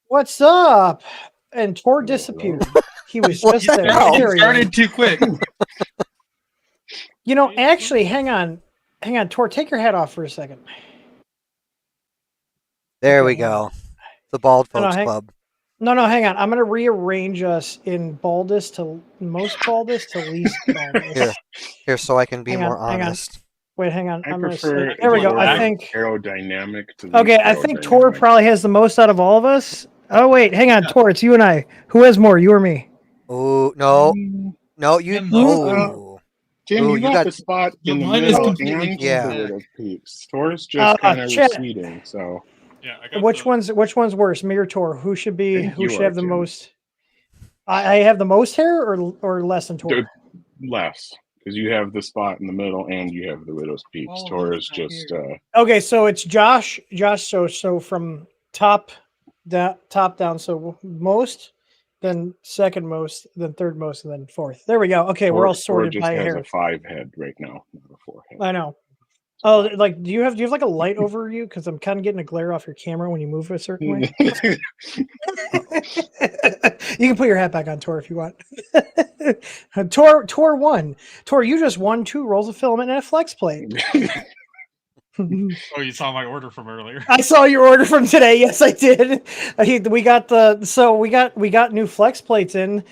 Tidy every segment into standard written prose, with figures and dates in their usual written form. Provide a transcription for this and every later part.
What's up? And Tor disappeared. He was just there. He There he started is. too quick. You know, actually, hang on. Hang on, Tor, take your hat off for a second. There Okay, we go. The Bald Folks Club. No, hang on. I'm going to rearrange us in baldest to most baldest to least baldest. Here, so I can be more honest. Wait, hang on. I prefer. There we go. I think aerodynamic to. Okay, I think Tor probably has the most out of all of us. Oh wait, hang on, Tor. It's you and I. Who has more? You or me? Oh no, you. Oh, Jim, you got the spot in the middle and yeah. the little peaks. Tor's just kind of receding. So yeah, which one's worse, me or Tor? Who should have the most? I have the most hair, or less than Tor? Less. Because you have the spot in the middle and you have the widow's peaks. Tor is just okay, so it's Josh. So from top down. So most, then second most, then third most, and then fourth. There we go. Okay, we're all sorted by hair. Tor just has a 5 head right now, not a 4 head. I know. Oh, like do you have like a light over you? Because I'm kind of getting a glare off your camera when you move a certain way. You can put your hat back on, Tor, if you want. Tor won. Tor, you just won 2 rolls of filament and a flex plate. Oh, you saw my order from earlier. I saw your order from today. Yes, I did. We got new flex plates in.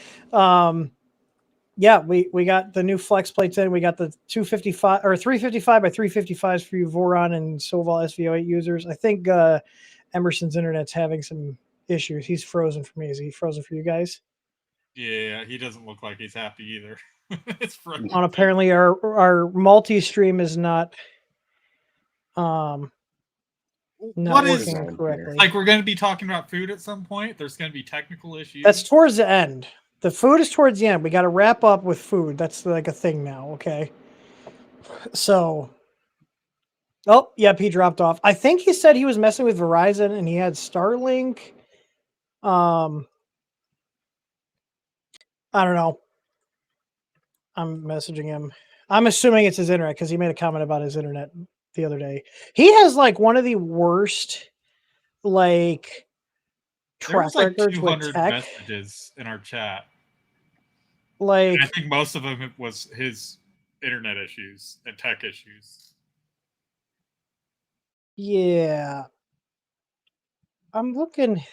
Yeah, we got the new flex plates in. We got the 255 or 355 by 355s for you Voron and Soval SVO8 users. I think Emerson's internet's having some issues. He's frozen for me. Is he frozen for you guys? Yeah, he doesn't look like he's happy either. It's frozen. And apparently our multi-stream is not working correctly. Like we're going to be talking about food at some point. There's going to be technical issues. That's towards the end. The food is towards the end. We got to wrap up with food. That's like a thing now. Okay. So, oh, yep, he dropped off. I think he said he was messing with Verizon and he had Starlink. I don't know. I'm messaging him. I'm assuming it's his internet because he made a comment about his internet the other day. He has like one of the worst like track records with tech. Messages in our chat. Like, and I think most of them was his internet issues and tech issues. Yeah. I'm looking.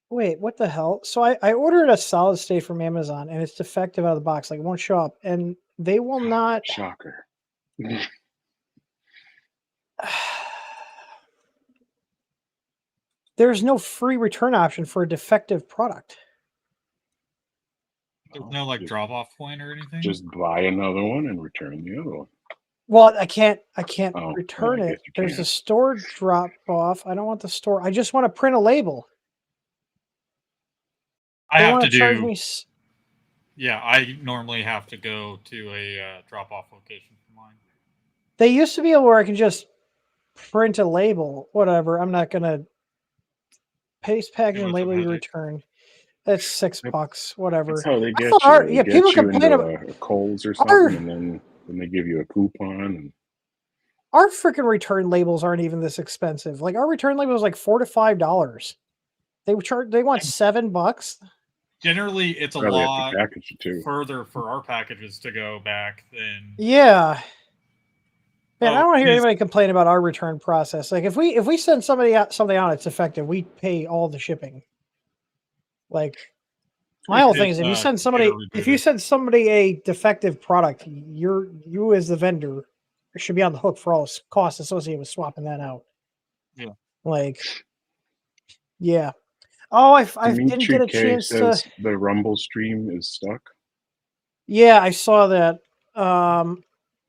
Wait, what the hell? So I ordered a solid state from Amazon and it's defective out of the box. Like it won't show up and they will not. Shocker. There's no free return option for a defective product. There's no like drop off point or anything. Just buy another one and return the other one. Well, I can't return it. There's a store drop off. I don't want the store. I just want to print a label. I have to do. Yeah, I normally have to go to a drop off location for mine. They used to be able where I can just print a label, whatever. I'm not gonna paste package and label your return. That's $6, whatever. That's how they get you. People complain about Kohl's or something, and then they give you a coupon. And our freaking return labels aren't even this expensive. Like our return label is like $4 to $5. They want $7. Generally, it's a lot further for our packages to go back than. Yeah. Man, I don't want to hear anybody complain about our return process. Like if we send something out, it's effective, we pay all the shipping. Like my whole thing is if you send somebody a defective product, you as the vendor should be on the hook for all costs associated with swapping that out. Yeah. Like, yeah. Oh, I didn't get a chance to. The Rumble stream is stuck. Yeah, I saw that.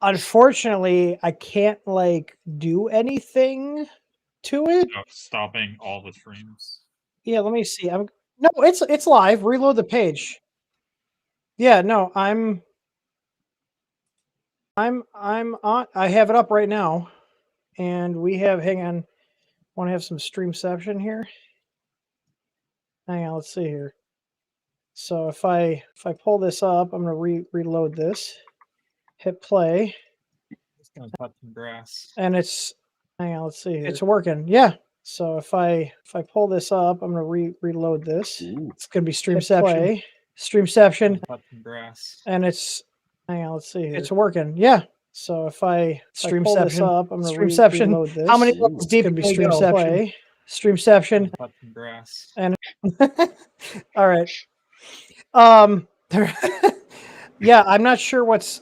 Unfortunately, I can't like do anything to it. Stopping all the streams. Yeah, let me see. No, it's live. Reload the page. Yeah, no, I'm on. I have it up right now, and we have. Hang on, want to have some streamception here. hang on, let's see here. So if I pull this up, I'm going to reload this, hit play. It's going to touch some grass. And it's, hang on, let's see here. It's working. Yeah. So if I pull this up, I'm going to reload this. Ooh. It's going to be Streamception. Streamception. Touch some grass. And it's, hang on, let's see here. It's working. Yeah. So if I pull this up, I'm going to reload this. How many levels deep can be can we go? Streamception. Streamception. Touch some grass. And all right. Yeah, I'm not sure what's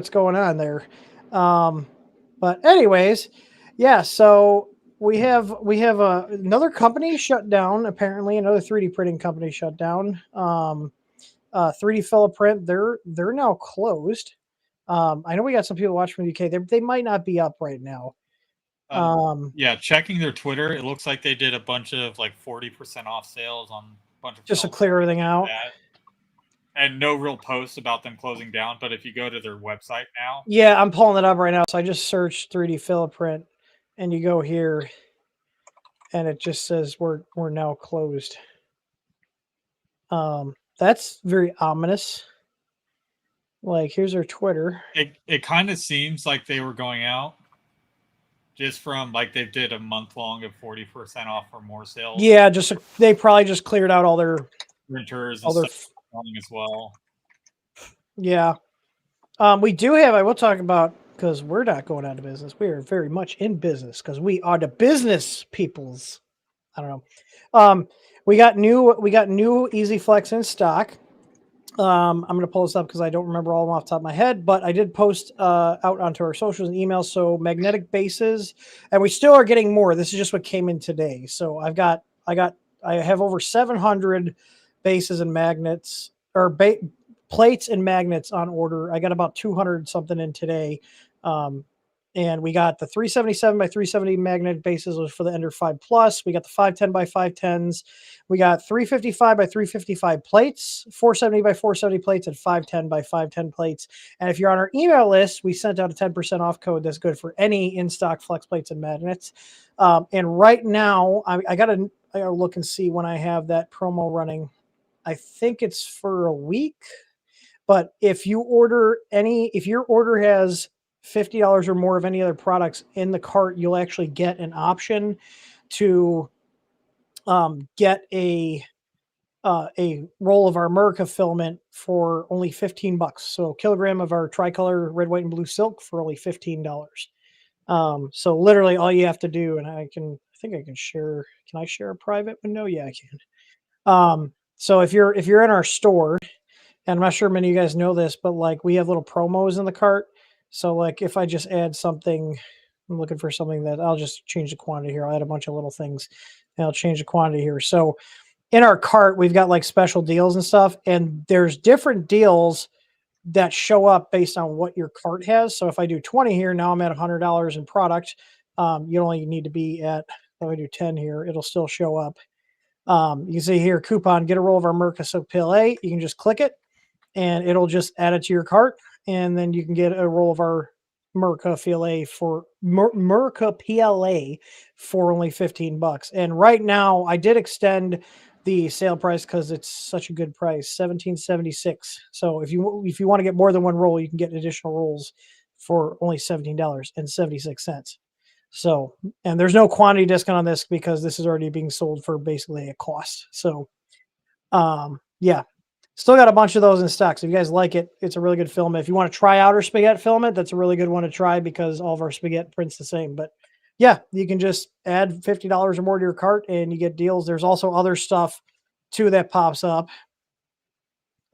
going on there. But anyways, yeah, so we have another company shut down, apparently another 3D printing company shut down. 3D Philiprint, they're now closed. I know we got some people watching from the UK. They might not be up right now. Yeah, checking their Twitter, it looks like they did a bunch of like 40% off sales on a bunch of just to clear everything out. And no real posts about them closing down. But if you go to their website now, yeah, I'm pulling it up right now. So I just searched 3D Philiprint, and you go here, and it just says we're now closed. That's very ominous. Like, here's our Twitter. It kind of seems like they were going out just from like they did a month long of 40% off or more sales. Yeah, they probably just cleared out all their printers and stuff as well. Yeah. We do have, I will talk about, because we're not going out of business. We are very much in business because we are the business peoples. I don't know. We got new Easy Flex in stock. I'm going to pull this up because I don't remember all of them off the top of my head, but I did post out onto our socials and emails. So magnetic bases, and we still are getting more. This is just what came in today. So I have over 700 bases and magnets, or plates and magnets on order. I got about 200 something in today. And we got the 377 by 370 magnetic bases was for the Ender 5 Plus. We got the 510 by 510s. We got 355 by 355 plates, 470 by 470 plates, and 510 by 510 plates. And if you're on our email list, we sent out a 10% off code that's good for any in-stock flex plates and magnets. And right now, I gotta look and see when I have that promo running. I think it's for a week. But if your order has $50 or more of any other products in the cart, you'll actually get an option to get a roll of our America filament for only $15. So a kilogram of our tricolor red, white, and blue silk for only $15. So literally all you have to do, and I think I can share. Can I share a private window? Yeah, I can. So if you're in our store, and I'm not sure many of you guys know this, but like we have little promos in the cart. So like if I just add something, I'm looking for something that I'll just change the quantity here. I'll add a bunch of little things and I'll change the quantity here. So in our cart, we've got like special deals and stuff, and there's different deals that show up based on what your cart has. So if I do 20 here, now I'm at $100 in product. You only need to be at, if I do 10 here, it'll still show up. You can see here, coupon, get a roll of our Merca Silk PLA. You can just click it and it'll just add it to your cart. And then you can get a roll of our Merca PLA for only $15. And right now I did extend the sale price because it's such a good price, $17.76. So if you want to get more than one roll, you can get additional rolls for only $17.76. So, and there's no quantity discount on this because this is already being sold for basically a cost. So, yeah. Still got a bunch of those in stock. So if you guys like it, it's a really good filament. If you want to try out our spaghetti filament, that's a really good one to try because all of our spaghetti prints the same. But yeah, you can just add $50 or more to your cart and you get deals. There's also other stuff too that pops up.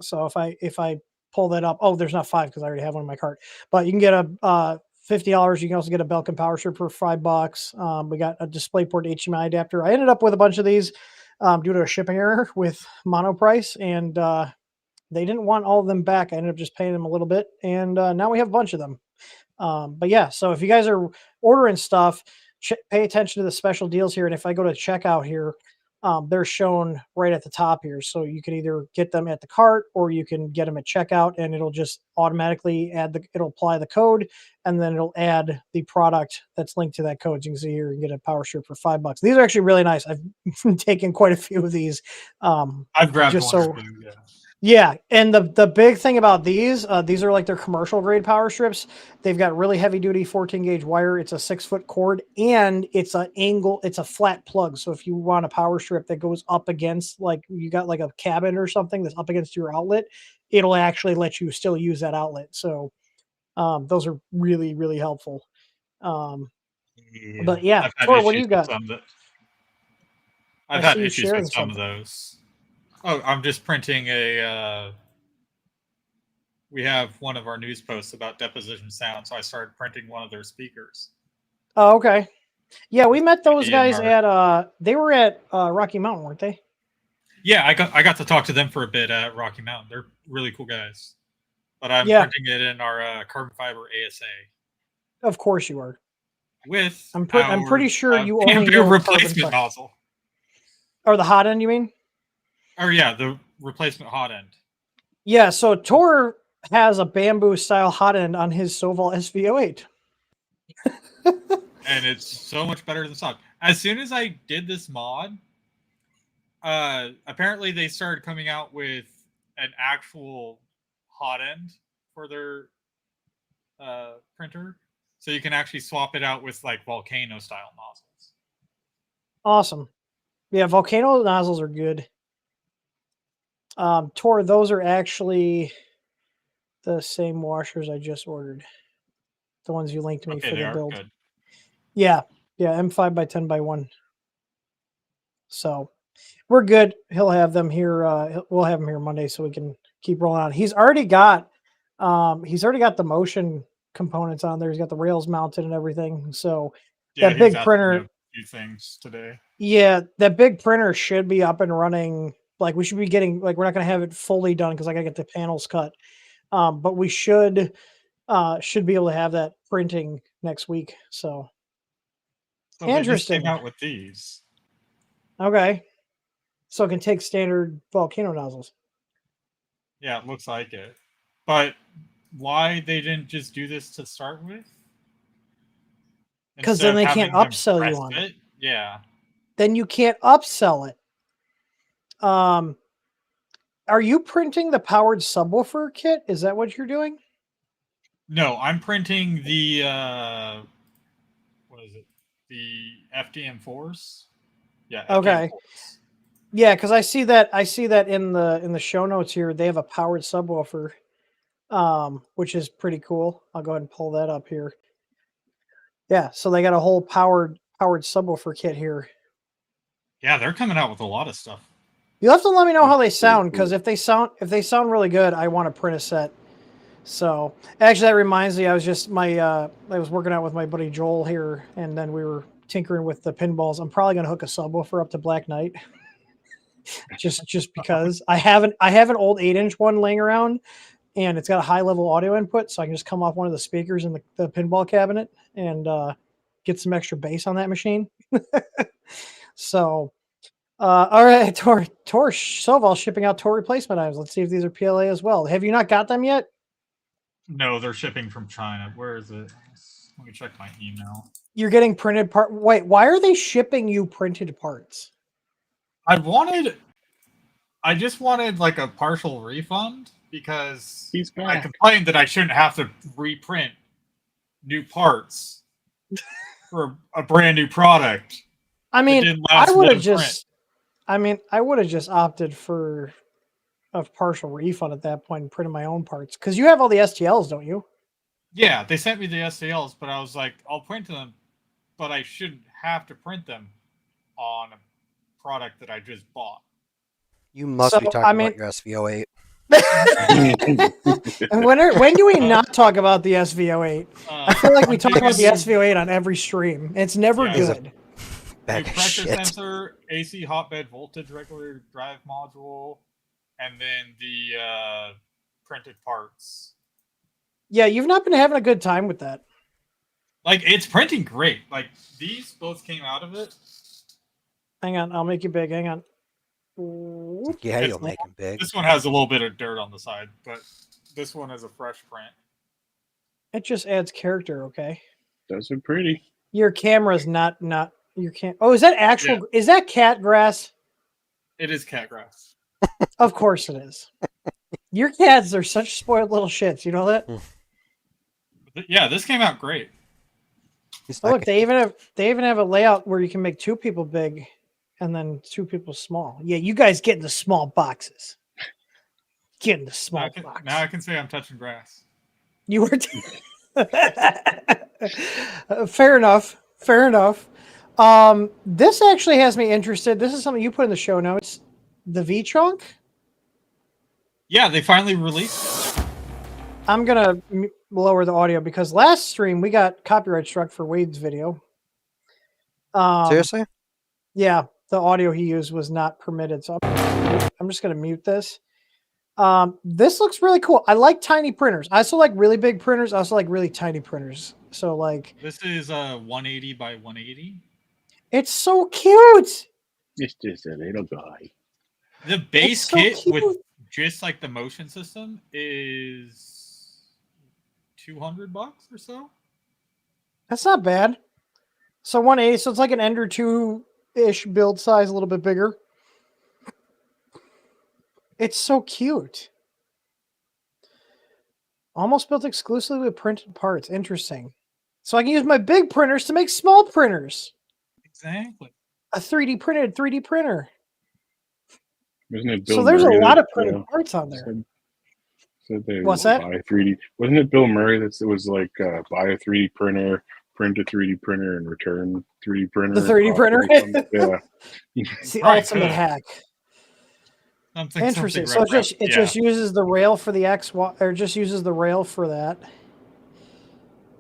So if I pull that up, oh, there's not 5 because I already have one in my cart. But you can get a $50. You can also get a Belkin power strip for $5. We got a DisplayPort HDMI adapter. I ended up with a bunch of these. Due to a shipping error with Monoprice, and they didn't want all of them back. I ended up just paying them a little bit, and now we have a bunch of them. But yeah, so if you guys are ordering stuff, pay attention to the special deals here. And if I go to checkout here, they're shown right at the top here. So you can either get them at the cart or you can get them at checkout, and it'll just automatically it'll apply the code, and then it'll add the product that's linked to that code. So you can see here, you can get a power strip for $5. These are actually really nice. I've taken quite a few of these. I've grabbed just one so. or two, yeah. Yeah, and the big thing about these are like their commercial grade power strips. They've got really heavy duty 14 gauge wire. It's a 6-foot cord, and it's a flat plug. So if you want a power strip that goes up against, like you got like a cabin or something that's up against your outlet, it'll actually let you still use that outlet. So those are really, really helpful. But yeah, I've had Tor, what do you issues with got? some that I I've had see you issues sharing with some of something. those. Oh, I'm just printing we have one of our news posts about deposition sound, so I started printing one of their speakers. Oh, okay. Yeah, we met those In guys our- at they were at Rocky Mountain, weren't they? Yeah, I got to talk to them for a bit at Rocky Mountain. They're really cool guys. But I'm Yeah. printing it in our carbon fiber ASA. Of course you are. With I'm pretty sure you only banter know replacement nozzle. Or the hot end, you mean? Or yeah, the replacement hot end. Yeah, so Tor has a bamboo style hot end on his Soval SV08. And it's so much better than stock. As soon as I did this mod, apparently they started coming out with an actual hot end for their printer, so you can actually swap it out with like volcano style nozzles. Awesome. Yeah, volcano nozzles are good. Tor, those are actually the same washers I just ordered. The ones you linked me for the build. Good. Yeah, M5 by 10 by 1. So we're good. He'll have them here. We'll have them here Monday so we can keep rolling on. He's already got the motion components on there. He's got the rails mounted and everything. So yeah, that big printer, a few things today. Yeah, that big printer should be up and running. Like we should be getting, like, we're not going to have it fully done because I got to get the panels cut. But we should be able to have that printing next week. So interesting. They just came out with these. Okay. So it can take standard volcano nozzles. Yeah, it looks like it. But why they didn't just do this to start with? Because then they can't upsell you on it. Yeah. Then you can't upsell it. Are you printing the powered subwoofer kit? Is that what you're doing? No, I'm printing the what is it? The FDM4s. Yeah. Okay. FDM4s. Yeah, because I see that in the show notes here. They have a powered subwoofer, which is pretty cool. I'll go ahead and pull that up here. Yeah, so they got a whole powered subwoofer kit here. Yeah, they're coming out with a lot of stuff. You'll have to let me know how they sound, because if they sound really good, I want to print a set. So actually, that reminds me, I was working out with my buddy Joel here, and then we were tinkering with the pinballs. I'm probably gonna hook a subwoofer up to Black Knight, just because I have an old 8-inch one laying around, and it's got a high level audio input, so I can just come off one of the speakers in the pinball cabinet and get some extra bass on that machine. So. All right, Tor Soval shipping out Tor replacement items. Let's see if these are PLA as well. Have you not got them yet? No, they're shipping from China. Where is it? Let me check my email. You're getting printed part. Wait, why are they shipping you printed parts? I just wanted like a partial refund because I complained that I shouldn't have to reprint new parts for a brand new product. I mean, I would have just opted for a partial refund at that point and printed my own parts, because you have all the STLs, don't you? Yeah, they sent me the STLs, but I was like, I'll print them, but I shouldn't have to print them on a product that I just bought. You must be talking about your SV08. When do we not talk about the SV08? I feel like we talk about the SV08 on every stream. It's never good. New pressure sensor, AC hotbed voltage regulator drive module, and then the printed parts. Yeah, you've not been having a good time with that. Like, it's printing great. Like, these both came out of it. Hang on, I'll make you big. Hang on. Yeah, you'll make him big. This one has a little bit of dirt on the side, but this one is a fresh print. It just adds character, okay? Those are pretty. Your camera's not your cam. Oh, is that actual? Yeah. Is that cat grass? It is cat grass. Of course it is. Your cats are such spoiled little shits. You know that? Yeah, this came out great. Oh, look, they even have a layout where you can make 2 people big, and then 2 people small. Yeah, you guys get in the small boxes. Get in the small box. Now I can say I'm touching grass. You were. Fair enough. Fair enough. This actually has me interested. This is something you put in the show notes. The V-Chonk? Yeah, they finally released it. I'm going to lower the audio because last stream we got copyright struck for Wade's video. Seriously? Yeah, the audio he used was not permitted. So I'm just going to mute this. This looks really cool. I like tiny printers. I also like really big printers. I also like really tiny printers. So like this is a 180 by 180. It's so cute. It's just a little guy. The base kit with just like the motion system is $200 or so. That's not bad. So 180, so it's like an Ender 2-ish build size, a little bit bigger. It's so cute. Almost built exclusively with printed parts. Interesting. So I can use my big printers to make small printers. Exactly. A 3D printed 3D printer. Wasn't it Bill so there's Murray a lot of printed parts on there. Said they What's that? buy a 3D. Wasn't it Bill Murray that it was like buy a 3D printer, print a 3D printer, and return 3D printer? The 3D printer? Yeah. It's the ultimate hack. Interesting. So it just uses the rail for the or just uses the rail for that.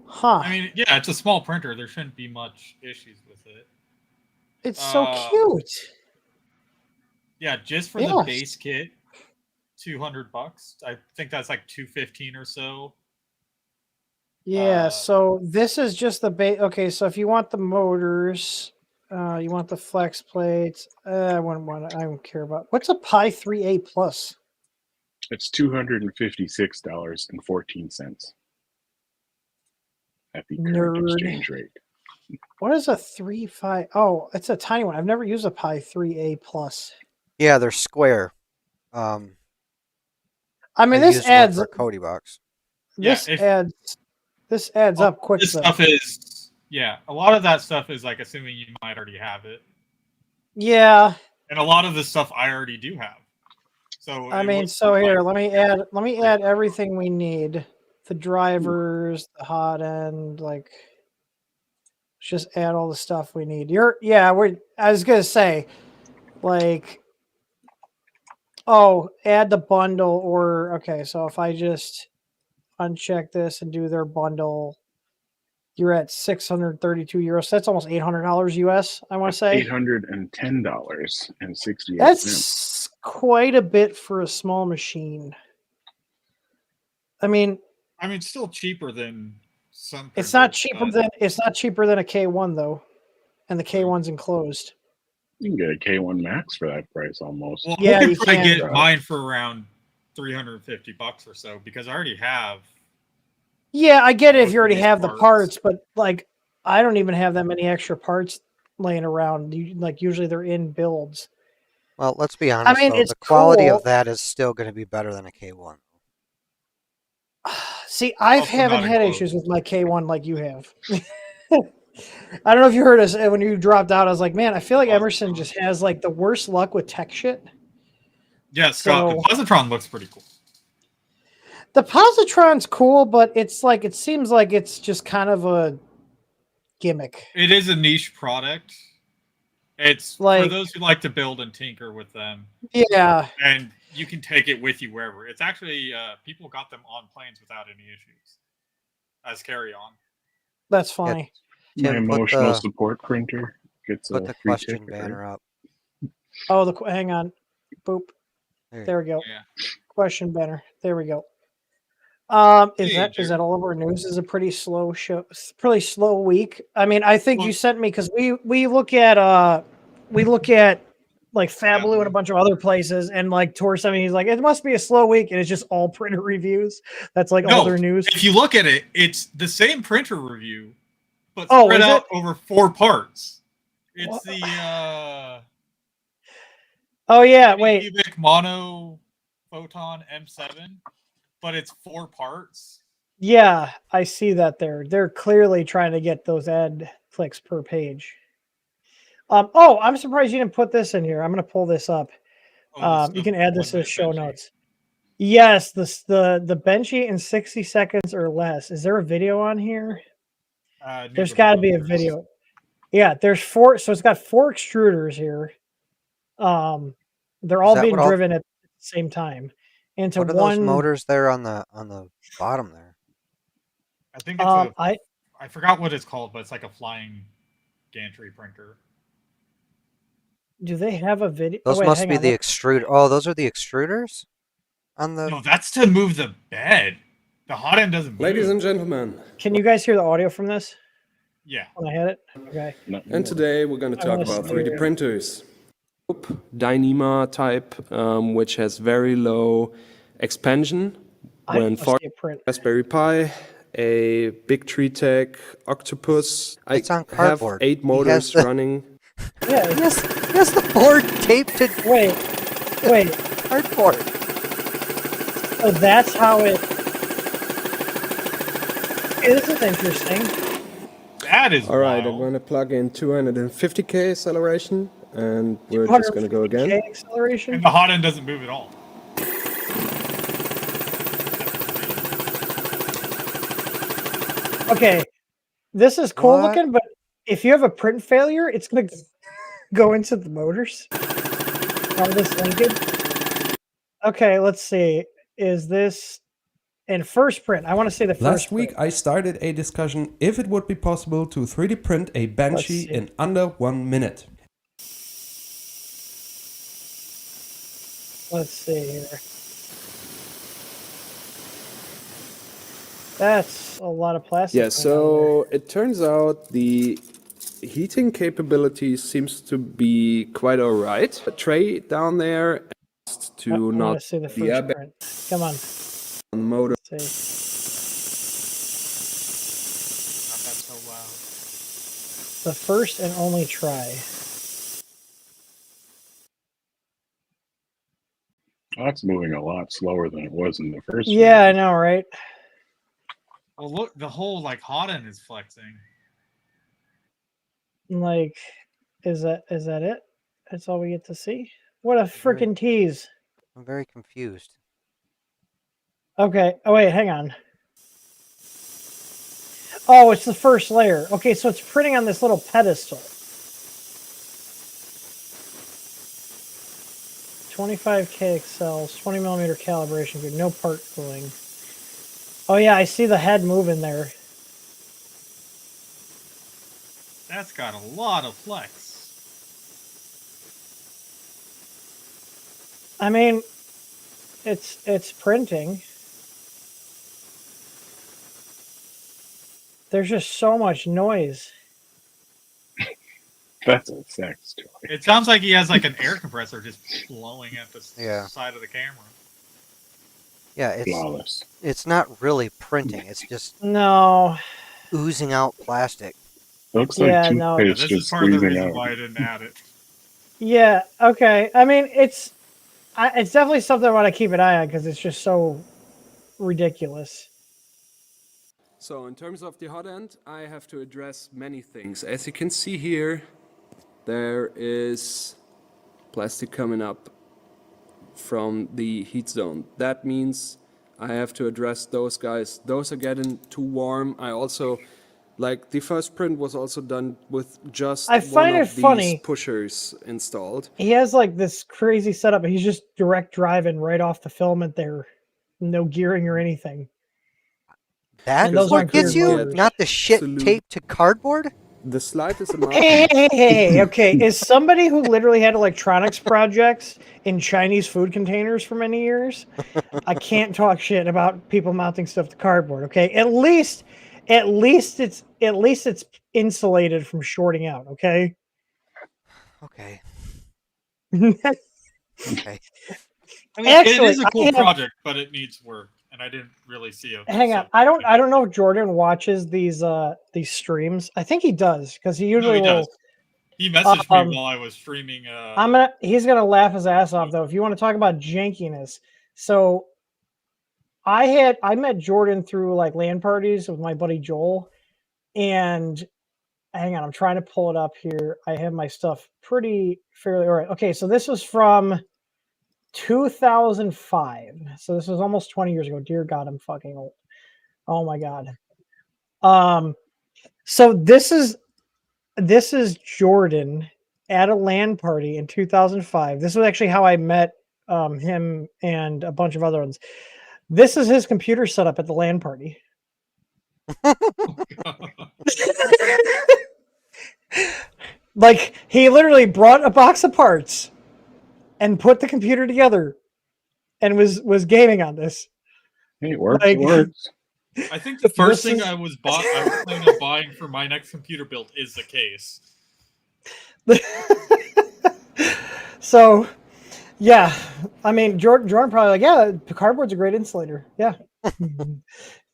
Huh. I mean, yeah, it's a small printer. There shouldn't be much issues with it. It's so cute. Yeah, just for the base kit, $200. I think that's like $215 or so. Yeah, so this is just the base. Okay, so if you want the motors, you want the flex plates. I don't care about. What's a Pi 3A Plus? It's $256.14 at the current exchange rate. What is a 3.5? Oh, it's a tiny one. I've never used a Pi 3A Plus. Yeah, they're square. I mean, this adds a Cody box. This adds up quick. This stuff is a lot of that stuff is like assuming you might already have it. Yeah. And a lot of the stuff I already do have. So I mean, so here, let me add everything we need. The drivers, the hot end, like just add all the stuff we need. I was gonna say, like, add the bundle so if I just uncheck this and do their bundle, you're at €632. That's almost $800 US. I want to say $810.68. That's quite a bit for a small machine. I mean, still cheaper than some. It's not cheaper than a K1 though, and the K1's enclosed. You can get a K1 Max for that price almost. Well, yeah, you can get mine for around $350 or so because I already have. Yeah, I get it if you already have the parts, but like I don't even have that many extra parts laying around. Usually they're in builds. Well, let's be honest. The quality of that is still going to be better than a K1. See, I haven't had issues with my K1 like you have. I don't know if you heard us when you dropped out. I was like, man, I feel like Emerson just has like the worst luck with tech shit. Yeah, Scott, the Positron looks pretty cool. The Positron's cool, but it's like it seems like it's just kind of a gimmick. It is a niche product. It's like for those who like to build and tinker with them. Yeah. And you can take it with you wherever. It's actually people got them on planes without any issues as carry-on. That's funny. My emotional support printer gets put the question banner up. Oh, hang on. Boop. There we go. Yeah. Question banner. There we go. Is that all over news? Is a pretty slow show, pretty slow week. I mean, I think you sent me because we look at we look at like Fablu and a bunch of other places, and like Tour 70, he's like, it must be a slow week, and it's just all printer reviews. That's like all their news. If you look at it, it's the same printer review, but spread out over 4 parts. It's the oh yeah, wait. Cubic mono photon M7, but it's 4 parts. Yeah, I see that there. They're clearly trying to get those ad clicks per page. Oh, I'm surprised you didn't put this in here. I'm going to pull this up. You can add this to the show notes. Yes, the Benchy in 60 seconds or less. Is there a video on here? There's got to be a video. Yeah, there's 4. So it's got 4 extruders here. They're all being driven at the same time. Into what are those motors there on the bottom there? I think it's I forgot what it's called, but it's like a flying gantry printer. Do they have a video? Those must be the extruder. Oh, those are the extruders? No, that's to move the bed. The hot end doesn't move. Ladies and gentlemen. Can you guys hear the audio from this? Yeah. When I had it? Okay. And today we're going to talk about 3D printers. Dyneema type, which has very low expansion. When far Raspberry Pi, a big tree tech Octopus. It's on cardboard. I have 8 motors running. Yeah, he has the board taped to wait cardboard. So that's how it. This is interesting. That is all right. I'm going to plug in 250K acceleration, and we're just going to go again. Acceleration, and the hot end doesn't move at all. Okay, this is cool looking, but if you have a print failure, it's going to go into the motors. All this linkage. Okay, let's see. Is this in first print? I want to say the first Last week, I started a discussion if it would be possible to 3D print a Banshee in under 1 minute. Let's see here. That's a lot of plastic. Yeah, so it turns out the heating capability seems to be quite all right. A tray down there to not see the first print. Come on. Motor. Not that so loud. The first and only try. That's moving a lot slower than it was in the first. Yeah, I know, right? Well, look, the whole like hot end is flexing. Like, is that it? That's all we get to see? What a freaking tease. I'm very confused. Okay. Oh, wait, hang on. Oh, it's the first layer. Okay, so it's printing on this little pedestal. 25K excels, 20 millimeter calibration grid, no part cooling. Oh yeah, I see the head moving there. That's got a lot of flex. I mean, it's printing. There's just so much noise. That's a sex toy. It sounds like he has like an air compressor just blowing at the side of the camera. Yeah, it's flawless. It's not really printing. It's just oozing out plastic. Looks like toothpaste this just is part of the squeezing reason out. why I didn't add it. Yeah. Okay. I mean, it's definitely something I want to keep an eye on because it's just so ridiculous. So in terms of the hot end, I have to address many things. As you can see here, there is plastic coming up from the heat zone. That means I have to address those guys. Those are getting too warm. I also, like, the first print was also done with just one of these pushers installed. He has like this crazy setup. He's just direct driving right off the filament there. No gearing or anything. That's what gets you? Not the shit taped to cardboard? The slightest amount. Hey, okay. Is somebody who literally had electronics projects in Chinese food containers for many years? I can't talk shit about people mounting stuff to cardboard. Okay, at least it's insulated from shorting out. Okay. Okay. Okay. I mean, Actually, it is a cool project, but it needs work, and I didn't really see it. Hang on, I don't know if Jordan watches these streams. I think he does because he usually will. Does. He messaged me while I was streaming. He's gonna laugh his ass off though. If you want to talk about jankiness, so I met Jordan through like LAN parties with my buddy Joel, and hang on, I'm trying to pull it up here. I have my stuff fairly all right. Okay, so this was from 2005. So this was almost 20 years ago. Dear God, I'm fucking old. Oh my God. So this is Jordan at a LAN party in 2005. This was actually how I met him and a bunch of other ones. This is his computer setup at the LAN party. Like he literally brought a box of parts and put the computer together and was gaming on this. Hey, it works. Like, it works. I think the first thing I was planning on buying for my next computer build is the case. So, yeah, I mean, Jordan probably like, yeah, the cardboard's a great insulator. Yeah,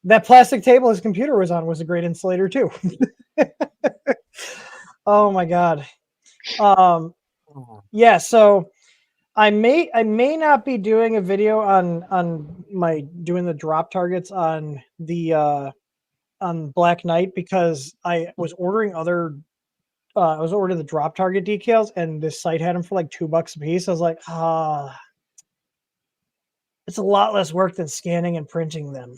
that plastic table his computer was on was a great insulator too. Oh my God. Yeah, so I may not be doing a video on my doing the drop targets on the on Black Knight because I was ordering I was ordering the drop target decals and this site had them for like $2 a piece. I was like, it's a lot less work than scanning and printing them.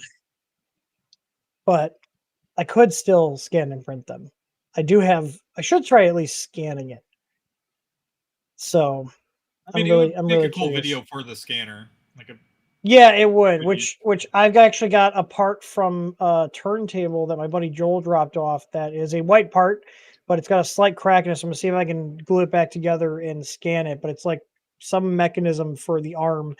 But I could still scan and print them. I should try at least scanning it. So I'm really a cool curious. video for the scanner. Yeah, it would. Which I've actually got a part from a turntable that my buddy Joel dropped off. That is a white part, but it's got a slight crack in it. So I'm gonna see if I can glue it back together and scan it. But it's like some mechanism for the arm,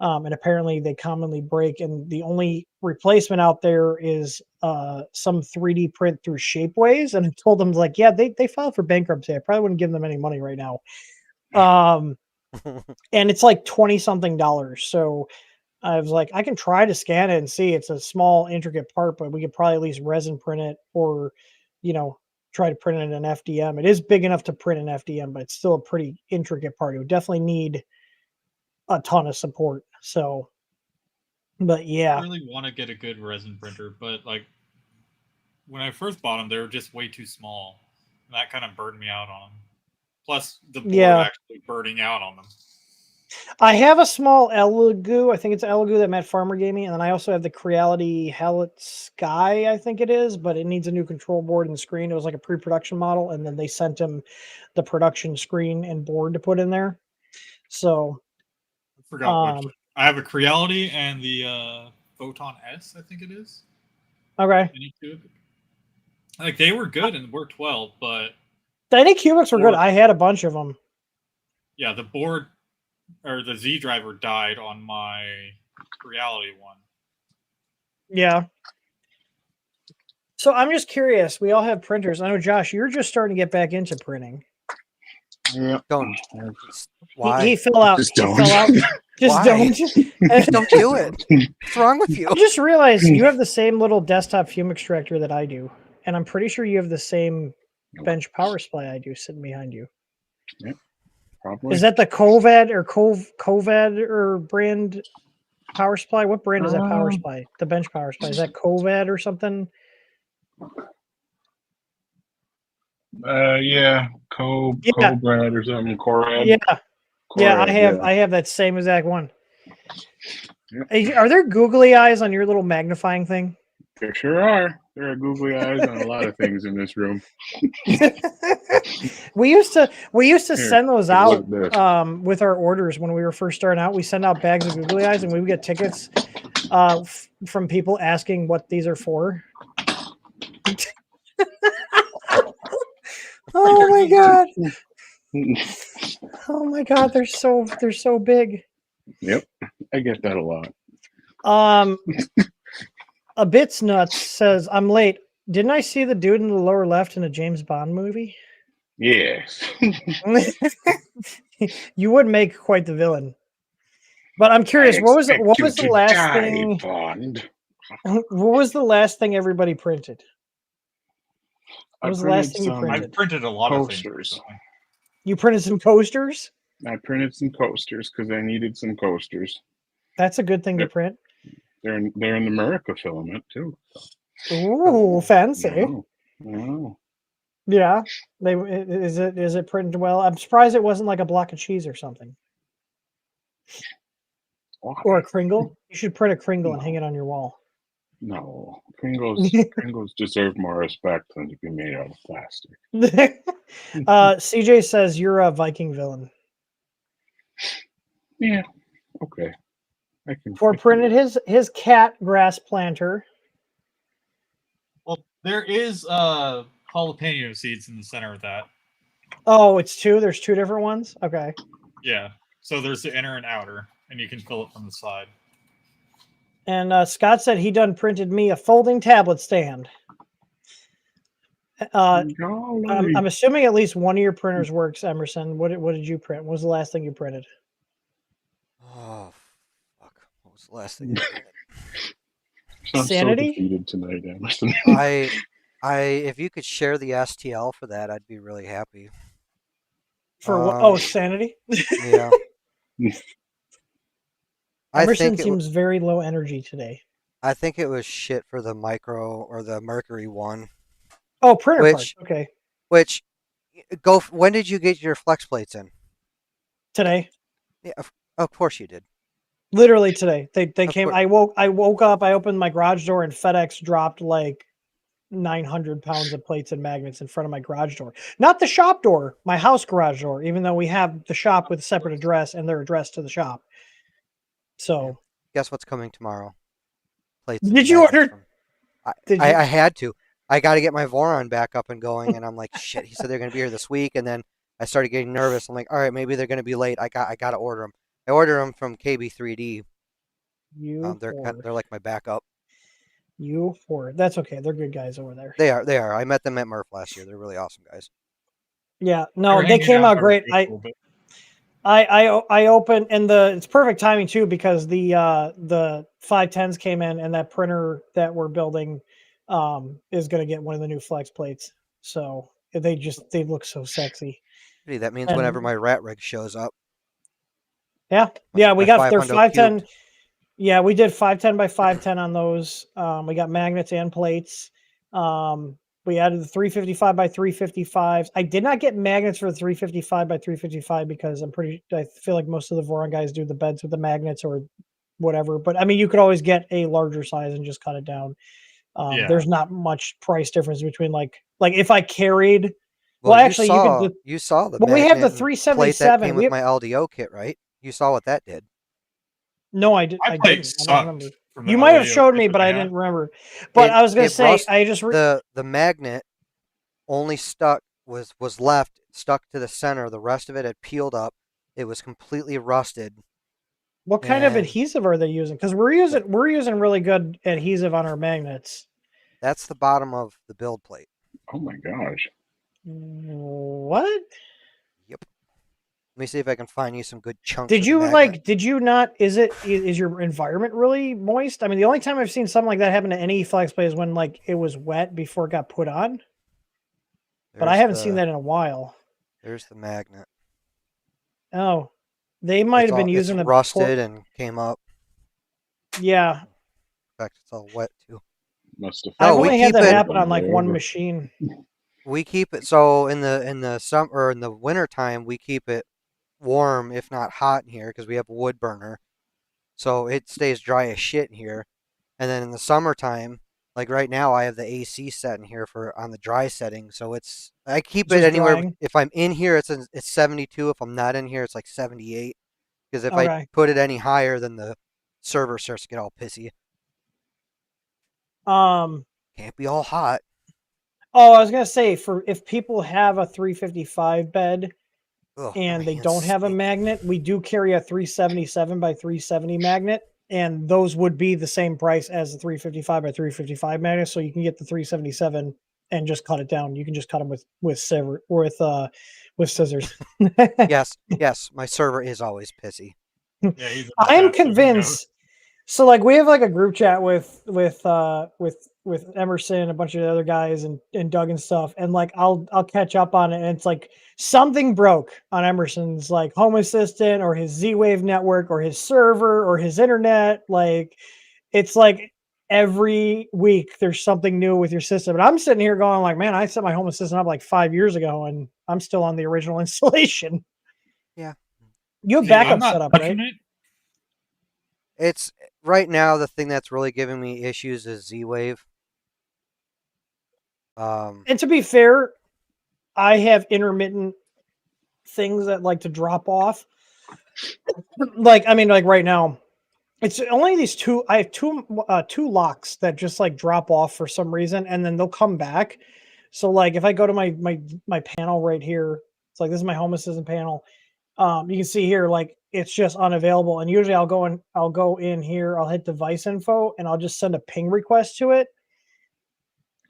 and apparently they commonly break. And the only replacement out there is some 3D print through Shapeways. And I told them like, yeah, they filed for bankruptcy. I probably wouldn't give them any money right now. And it's like $20-something. So I was like, I can try to scan it and see. It's a small, intricate part, but we could probably at least resin print it or, try to print it in an FDM. It is big enough to print an FDM, but it's still a pretty intricate part. It would definitely need a ton of support. So, but yeah. I really want to get a good resin printer, but like when I first bought them, they were just way too small. And that kind of burned me out on them. Plus the board actually burning out on them. I have a small Elegoo. I think it's Elegoo that Matt Farmer gave me. And then I also have the Creality Hellet Sky, I think it is, but it needs a new control board and screen. It was like a pre-production model. And then they sent him the production screen and board to put in there. So I forgot which. I have a Creality and the Photon S, I think it is. Okay. Like they were good and were 12, but the Anycubics were good. I had a bunch of them. Yeah, the board or the Z driver died on my Reality one. Yeah. So I'm just curious. We all have printers. I know, Josh, you're just starting to get back into printing. Yeah. Don't. Why? He fell out. Just don't. Just don't. Just don't do it. What's wrong with you? I just realized you have the same little desktop fume extractor that I do. And I'm pretty sure you have the same bench power supply I do sitting behind you. Yep. Probably. Is that the Covad or Covad or brand power supply? What brand is that power supply? The bench power supply. Is that Covad or something? Yeah, Cobrad or something. Corad. Yeah. Corad, I have that same exact one. Yep. Are there googly eyes on your little magnifying thing? There sure are. There are googly eyes on a lot of things in this room. We used to send those out with our orders when we were first starting out. We send out bags of googly eyes, and we would get tickets from people asking what these are for. Oh my god! Oh my god! They're so big. Yep, I get that a lot. A Bits Nuts says, I'm late. Didn't I see the dude in the lower left in a James Bond movie? Yes. You would make quite the villain. But I'm curious, what was the last thing? Bond. What was the last thing everybody printed? What was the last thing you I printed? printed a lot Coasters. of things. You printed some coasters? I printed some coasters because I needed some coasters. That's a good thing to print. They're in the America filament too. So. Ooh, fancy. Wow. Yeah. Is it printed well? I'm surprised it wasn't like a block of cheese or something. Why? Or a Kringle. You should print a Kringle and hang it on your wall. No, Kringles deserve more respect than to be made out of plastic. CJ says you're a Viking villain. Yeah, okay. Printed his cat grass planter. Well, there is jalapeno seeds in the center of that. Oh, it's two. There's two different ones. Okay. Yeah. So there's the inner and outer, and you can fill it from the side. And Scott said he done printed me a folding tablet stand. I'm assuming at least one of your printers works, Emerson. What did you print? What was the last thing you printed? Oh, fuck. What was the last thing I printed? I'm Sanity? so defeated tonight, Emerson. If you could share the STL for that, I'd be really happy. For what? Oh, Sanity? Yeah. Emerson seems very low energy today. I think it was shit for the micro or the Mercury one. Oh, printer parts. Okay. When did you get your flex plates in? Today. Yeah, of course you did. Literally today. They came. I woke up. I opened my garage door and FedEx dropped like 900 pounds of plates and magnets in front of my garage door. Not the shop door, my house garage door. Even though we have the shop with a separate address and they're addressed to the shop. So guess what's coming tomorrow? Plates. Did you order? I had to. I got to get my Voron back up and going, and I'm like, shit. He said they're going to be here this week, and then I started getting nervous. I'm like, all right, maybe they're going to be late. I got to order them. I ordered them from KB3D. They're like my backup. That's okay. They're good guys over there. They are. I met them at Murph last year. They're really awesome guys. Yeah, no, they came out great. I opened, and it's perfect timing too, because the 510s came in, and that printer that we're building is going to get one of the new flex plates. So they look so sexy. That means whenever my rat rig shows up. Yeah, we got their 510. Yeah, we did 510 by 510 on those. We got magnets and plates. We added the 355 by 355s. I did not get magnets for the 355 by 355 because I feel like most of the Voron guys do the beds with the magnets or whatever. But I mean, you could always get a larger size and just cut it down. There's not much price difference between like if I carried. Well, actually, you saw the. Well, we have the 377 that came with my LDO kit, right? You saw what that did. No, I didn't. I don't remember. You might have showed me, but I didn't remember. But I was going to say, I just the magnet only was left stuck to the center. The rest of it had peeled up. It was completely rusted. What kind of adhesive are they using? Because we're using really good adhesive on our magnets. That's the bottom of the build plate. Oh my gosh! What? Yep. Let me see if I can find you some good chunks. Did you not? Is your environment really moist? I mean, the only time I've seen something like that happen to any flex plate is when like it was wet before it got put on. But I haven't seen that in a while. There's the magnet. Oh, they might have been using it rusted and came up. Yeah. In fact, it's all wet too. Must have. I've only had that happen on like one machine. We keep it so in the summer or in the winter time we keep it warm, if not hot in here, because we have a wood burner, so it stays dry as shit in here. And then in the summertime, like right now, I have the AC set in here on the dry setting, so I keep it anywhere. Drying. If I'm in here, it's 72. If I'm not in here, it's like 78. Because if I put it any higher, then the server starts to get all pissy. Can't be all hot. Oh, I was gonna say, if people have a 355 bed. And they don't have a magnet, we do carry a 377 by 370 magnet, and those would be the same price as the 355 by 355 magnet. So you can get the 377 and just cut it down. You can just cut them with scissors. Yes, my server is always pissy. Yeah, he's in the I'm chat, so he knows. convinced. So like we have like a group chat with Emerson and a bunch of the other guys and Doug and stuff, and like I'll catch up on it, and it's like something broke on Emerson's like Home Assistant or his Z-Wave network or his server or his internet. Like it's like every week there's something new with your system. And I'm sitting here going like, man, I set my Home Assistant up like 5 years ago and I'm still on the original installation. Yeah. You have See, backup I'm not set up, touching right? it. It's right now the thing that's really giving me issues is Z-Wave. And to be fair, I have intermittent things that like to drop off. Like, I mean, like right now, it's only these two. I have two locks that just like drop off for some reason, and then they'll come back. So, like, if I go to my panel right here, it's like this is my Home Assistant panel. You can see here, like it's just unavailable. And usually, I'll go in here, I'll hit device info, and I'll just send a ping request to it.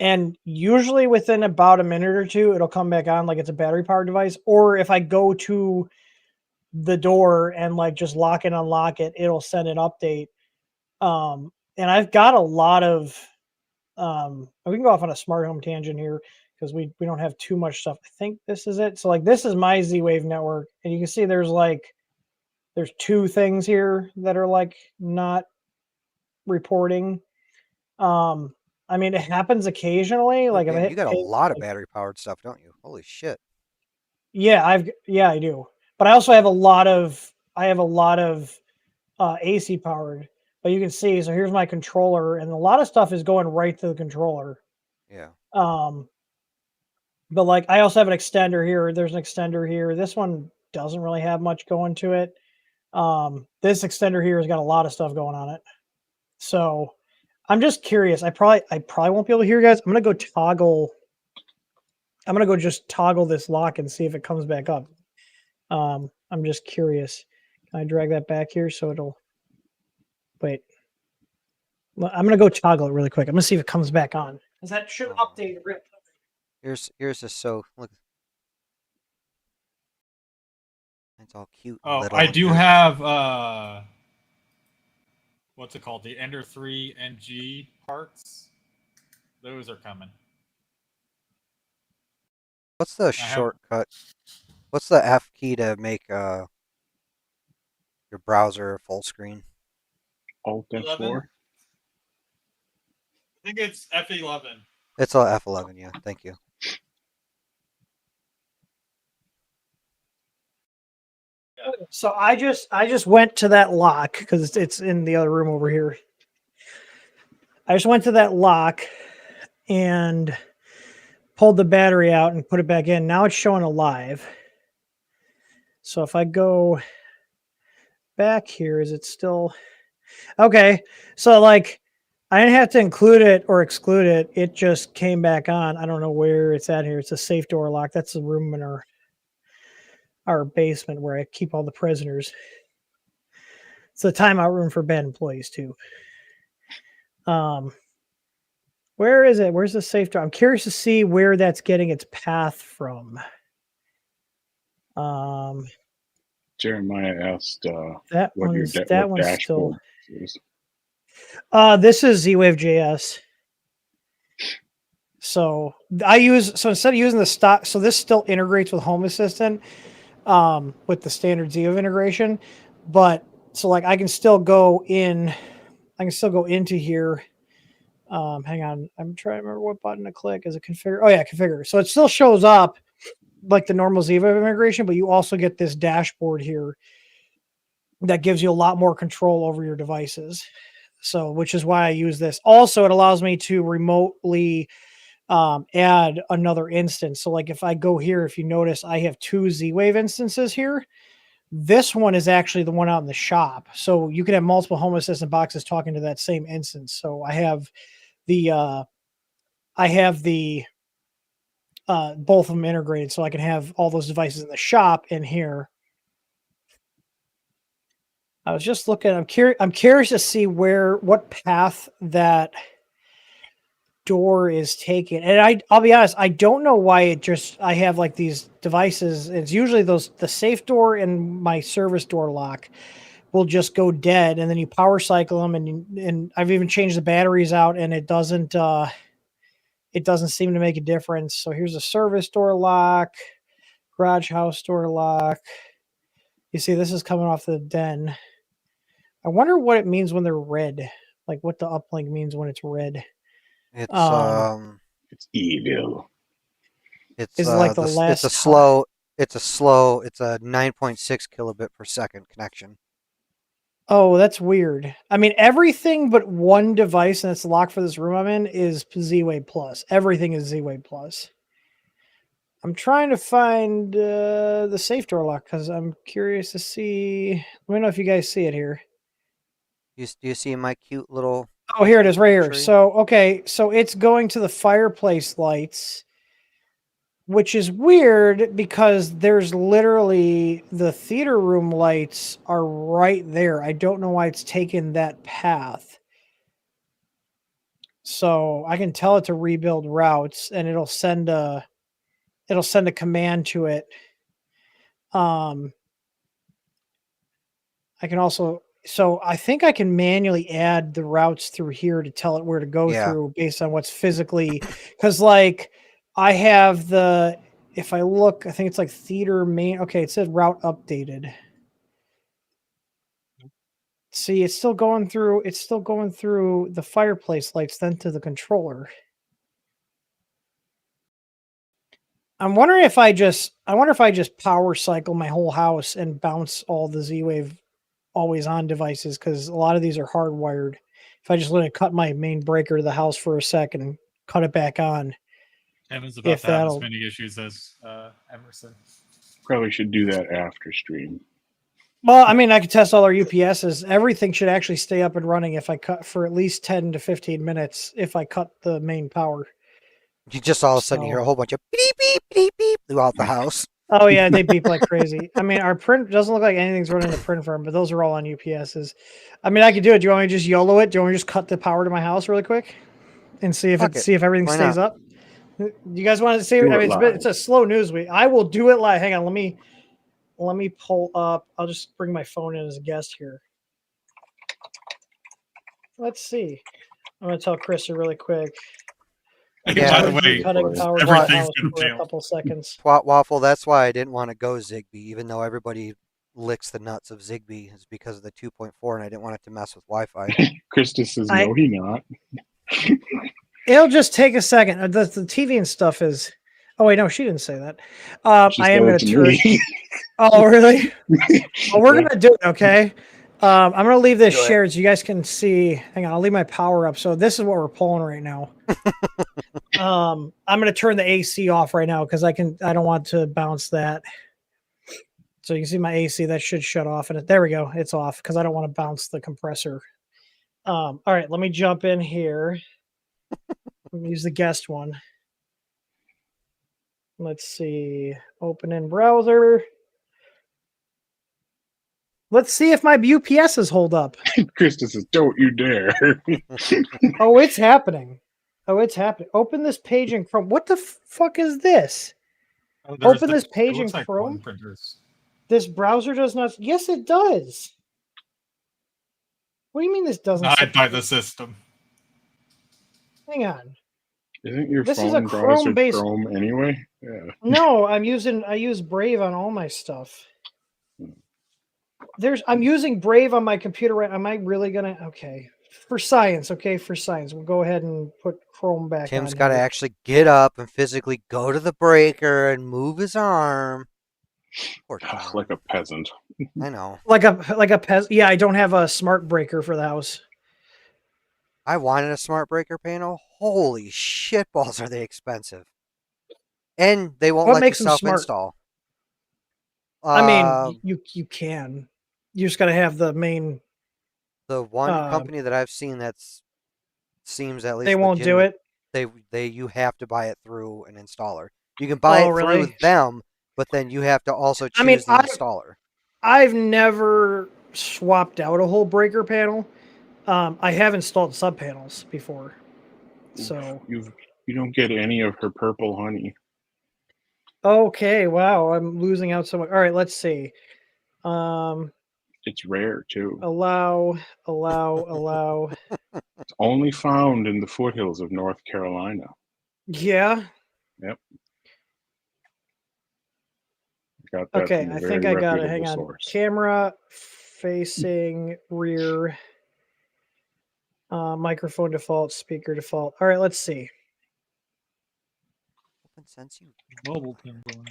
And usually within about a minute or two, it'll come back on like it's a battery powered device. Or if I go to the door and like just lock and unlock it, it'll send an update. And I've got a lot of we can go off on a smart home tangent here because we don't have too much stuff. I think this is it. So like this is my Z-Wave network, and you can see there's two things here that are like not reporting. I mean, it happens occasionally. Like if I hit you got a ping, lot of like, battery powered stuff, don't you? Holy shit. yeah, I do. But I also have a lot of AC powered. But you can see, so here's my controller, and a lot of stuff is going right to the controller. Yeah. But like I also have an extender here. There's an extender here. This one doesn't really have much going to it. This extender here has got a lot of stuff going on it. So I'm just curious. I probably won't be able to hear you guys. I'm gonna go just toggle this lock and see if it comes back up. I'm just curious. Can I drag that back here so it'll wait? I'm gonna go toggle it really quick. I'm gonna see if it comes back on. Because that should update it. Here's the look. It's all cute. Oh, little I do here. have what's it called? The Ender 3 NG parts. Those are coming. What's the shortcut? What's the F key to make your browser full screen? Alt F4. I think it's F11. It's a F11, yeah. Thank you. So I just went to that lock because it's in the other room over here. I just went to that lock and pulled the battery out and put it back in. Now it's showing alive. So if I go back here, is it still okay? So like I didn't have to include it or exclude it. It just came back on. I don't know where it's at here. It's a safe door lock. That's the room in our basement where I keep all the prisoners. It's a timeout room for bad employees too. Where is it? Where's the safe door? I'm curious to see where that's getting its path from. Jeremiah asked That what your one's what dashboard still. is. This is Z-Wave JS. So instead of using the stock, so this still integrates with Home Assistant, with the standard Z-Wave integration, but so like I can still go into here. Hang on, I'm trying to remember what button to click. Is it configure? Oh yeah, configure. So it still shows up like the normal Z-Wave integration, but you also get this dashboard here that gives you a lot more control over your devices. So, which is why I use this. Also, it allows me to remotely add another instance. So like if I go here, if you notice, I have two Z-Wave instances here. This one is actually the one out in the shop. So you can have multiple Home Assistant boxes talking to that same instance. So I have both of them integrated, so I can have all those devices in the shop and here. I was just looking. I'm curious to see what path that door is taken. And I'll be honest, I don't know why I have like these devices. It's usually the safe door and my service door lock will just go dead, and then you power cycle them, and I've even changed the batteries out, and it doesn't seem to make a difference. So here's a service door lock, garage house door lock. You see, this is coming off the den. I wonder what it means when they're red, like what the uplink means when it's red. It's It's evil. it's is like the it's last a slow. It's a 9.6 kilobit per second connection. Oh, that's weird. I mean, everything but one device that's locked for this room I'm in is Z-Wave Plus. Everything is Z-Wave Plus. I'm trying to find the safe door lock because I'm curious to see. Let me know if you guys see it here. Do you see my cute little? Oh, here it is right here. tree? So, okay. So it's going to the fireplace lights, which is weird because there's literally the theater room lights are right there. I don't know why it's taken that path. So I can tell it to rebuild routes, and it'll send a command to it. I can also, so I think I can manually add the routes through here to tell it where to go through based on what's physically, because like I have if I look, I think it's like theater main. Okay, it says route updated. See, it's still going through the fireplace lights, then to the controller. I wonder if I just power cycle my whole house and bounce all the Z-Wave always on devices, because a lot of these are hardwired. If I just let it cut my main breaker to the house for a second and cut it back on. Kevin's about to have as many issues as Emerson. Probably should do that after stream. Well, I mean, I could test all our UPSs. Everything should actually stay up and running if I cut for at least 10 to 15 minutes if I cut the main power. You just all of a sudden you hear a whole bunch of beep, beep, beep, beep throughout the house. Oh, yeah, they beep like crazy. I mean, our print doesn't look like anything's running the print farm, but those are all on UPSs. I mean, I could do it. Do you want me to just YOLO it? Do you want me to just cut the power to my house really quick and see if everything stays up? You guys want to see? I mean, it's a slow news week. I will do it live. Hang on, let me pull up. I'll just bring my phone in as a guest here. Let's see. I'm gonna tell Krista really quick. Yeah, by the way, everything's gonna for a couple seconds. Waffle, that's why I didn't want to go Zigbee, even though everybody licks the nuts of Zigbee, is because of the 2.4, and I didn't want it to mess with Wi-Fi. Krista says, no, he not. It'll just take a second. The TV and stuff is... Oh, wait, no, she didn't say that. I am going to turn... Oh, really? Well, we're going to do it, okay? I'm going to leave this shared so you guys can see. Hang on, I'll leave my power up. So this is what we're pulling right now. I'm going to turn the AC off right now because I don't want to bounce that. So you can see my AC, that should shut off. And there we go. It's off because I don't want to bounce the compressor. All right, let me jump in here. Let me use the guest one. Let's see. Open in browser. Let's see if my UPSs hold up. Krista says, don't you dare. Oh, it's happening. Open this page in Chrome. What the fuck is this? Open this page in Chrome. This browser does not. Yes, it does. What do you mean this doesn't? I'd buy the system. Hang on. Isn't your this phone is a browser Chrome-based... Chrome anyway? Yeah. No, I use Brave on all my stuff. I'm using Brave on my computer. Right? Am I really gonna? Okay, for science. Okay, for science, we'll go ahead and put Chrome back. Tim's got to actually get up and physically go to the breaker and move his arm. Poor Tim. Like a peasant. I know. Like a peasant. Yeah, I don't have a smart breaker for the house. I wanted a smart breaker panel. Holy shit balls, are they expensive? And they won't let you self-install. I mean, you can. You just got to have the main. The one company that I've seen seems at least they won't do it. You have to buy it through an installer. You can buy it through them, but then you have to also choose the installer. I've never swapped out a whole breaker panel. I have installed sub panels before. So you don't get any of her purple honey. okay, wow, I'm losing out so much. All right, let's see. It's rare too. Allow. It's only found in the foothills of North Carolina. Yeah. Yep. Got that Okay, from a I very think I got it. reputable Hang on. source. Camera facing rear. Microphone default, speaker default. All right, let's see. Since you Mobile pinball.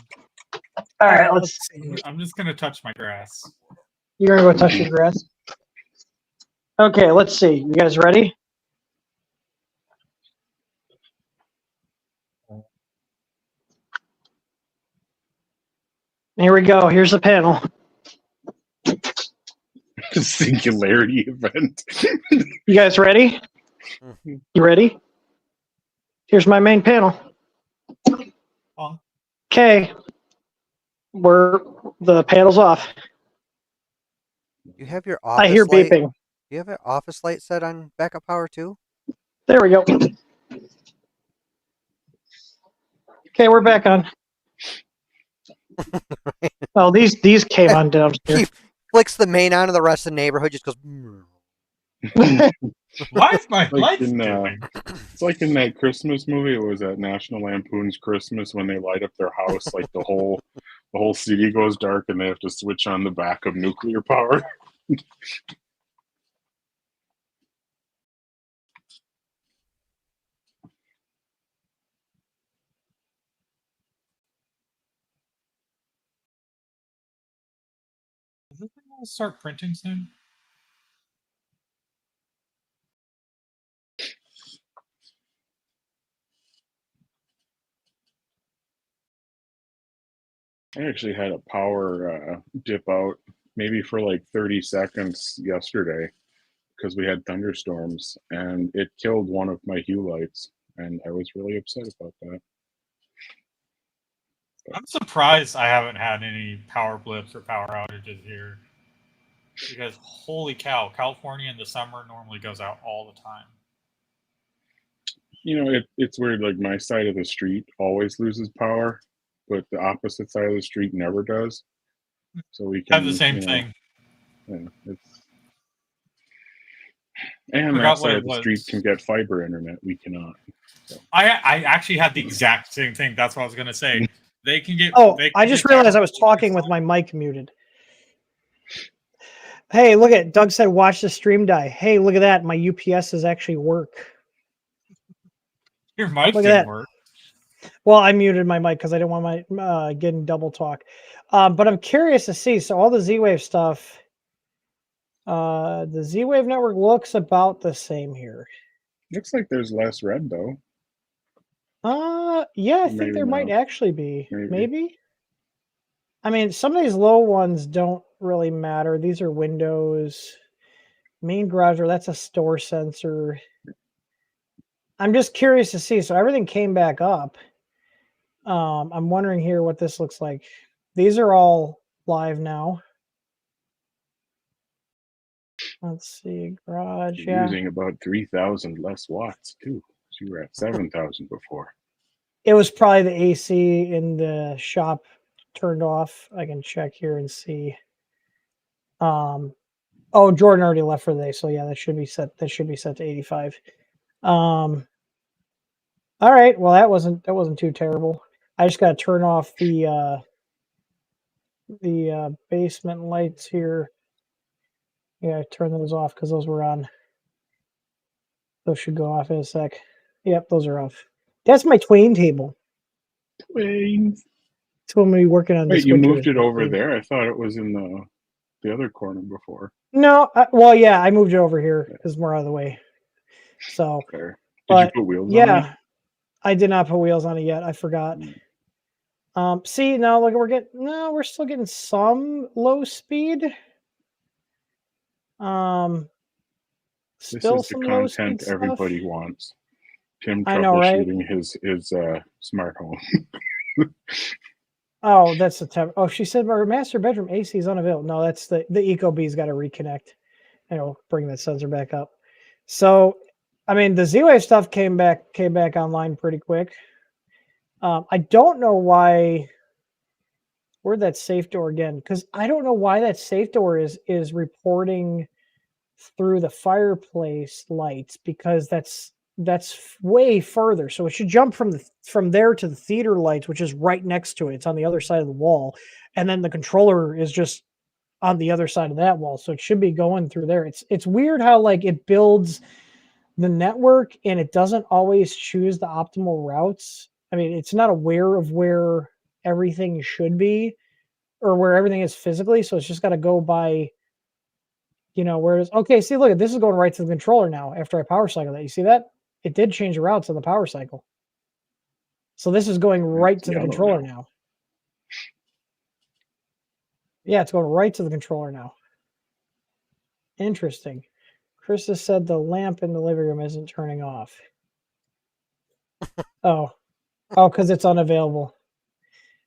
All right, let's see. I'm just gonna touch my grass. You're gonna go touch your grass. Okay, let's see. You guys ready? Here we go. Here's the panel. Singularity event. You guys ready? You ready? Here's my main panel. Okay. The panel's off. You have your office I hear light. beeping. You have an office light set on backup power too? There we go. Okay, we're back on. Oh, these came on downstairs. He flicks the main on and the rest of the neighborhood just goes. Why is my Like lights in, doing? It's like in that Christmas movie. It was that National Lampoon's Christmas when they light up their house, like the whole city goes dark and they have to switch on the backup nuclear power. Is this thing gonna start printing soon? I actually had a power dip out maybe for like 30 seconds yesterday because we had thunderstorms and it killed one of my hue lights and I was really upset about that. I'm surprised I haven't had any power blips or power outages here. Because holy cow, California in the summer normally goes out all the time. You know, it's weird. Like my side of the street always loses power, but the opposite side of the street never does. So we can Have the same thing. Yeah, and Forgot that what side it of the was. street can get fiber internet. We cannot. So. I actually had the exact same thing. That's what I was gonna say. They can get. Oh, they can I just get realized I power was talking with my mic muted. Hey, look at Doug said, "Watch the stream die." Hey, look at that. My UPS is actually work. Your mic Look at didn't that. work. Well, I muted my mic because I didn't want my getting double talk. But I'm curious to see. So all the Z-Wave stuff, the Z-Wave network looks about the same here. Looks like there's less red though. Yeah, I think Maybe there might not. actually be. Maybe. Maybe. I mean, some of these low ones don't really matter. These are windows. Main garage door, that's a store sensor. I'm just curious to see. So everything came back up. I'm wondering here what this looks like. These are all live now. Let's see, garage. You're Yeah, using about 3,000 less watts too. So you were at 7,000 before. it was probably the AC in the shop turned off. I can check here and see. Oh, Jordan already left for the day, so yeah, that should be set. That should be set to 85. All right. Well, that wasn't too terrible. I just got to turn off the basement lights here. Yeah, turn those off because those were on. Those should go off in a sec. Yep, those are off. That's my Twain table. Twain. It's when we working on this. Wait, you moved it over there? I thought it was in the other corner before. No, well, yeah, I moved it over here because we're out of the way. So, Fair. Did you put wheels on it? Yeah, I did not put wheels on it yet. I forgot. See, now look, we're still getting some low speed. This Still is the some low content speed everybody stuff. wants. Tim I know, right? troubleshooting his smart home. Oh, that's the temp. Oh, she said our master bedroom AC is unavailable. No, that's the EcoBee's got to reconnect. And it'll bring that sensor back up. So I mean, the Z-Wave stuff came back online pretty quick. I don't know why. Where'd that safe door again? Because I don't know why that safe door is reporting through the fireplace lights, because that's way further. So it should jump from there to the theater lights, which is right next to it. It's on the other side of the wall, and then the controller is just on the other side of that wall. So it should be going through there. It's weird how like it builds the network and it doesn't always choose the optimal routes. I mean, it's not aware of where everything should be or where everything is physically. So it's just got to go by, you know, where it's okay. See, look at this is going right to the controller now after I power cycle that. You see that? It did change the routes on the power cycle. So this is going right to the controller now. Yeah, it's going right to the controller now. Interesting. Chris has said the lamp in the living room isn't turning off. Oh, because it's unavailable.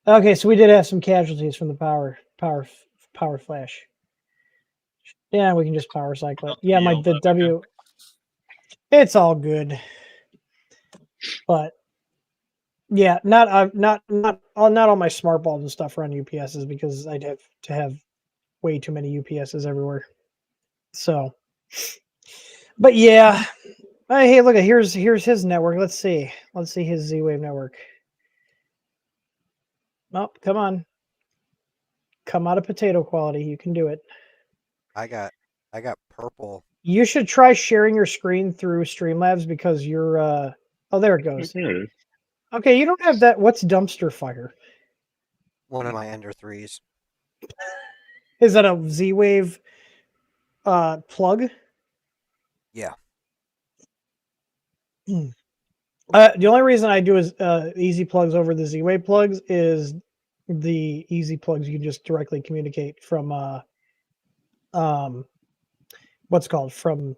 Okay, so we did have some casualties from the power flash. Yeah, we can just power cycle it. Yeah, the W. It's all good. But yeah, not all my smart bulbs and stuff run UPSs because I'd have to have way too many UPSs everywhere. So, but yeah. Hey, look, here's his network. Let's see his Z-Wave network. Oh, come on. Come out of potato quality. You can do it. I got purple. You should try sharing your screen through Streamlabs because you're oh, there it goes. Okay, you don't have that. What's dumpster fire? One of my Ender 3s. Is that a Z-Wave plug? Yeah. The only reason I do is easy plugs over the Z-Wave plugs is the easy plugs you can just directly communicate from what's called from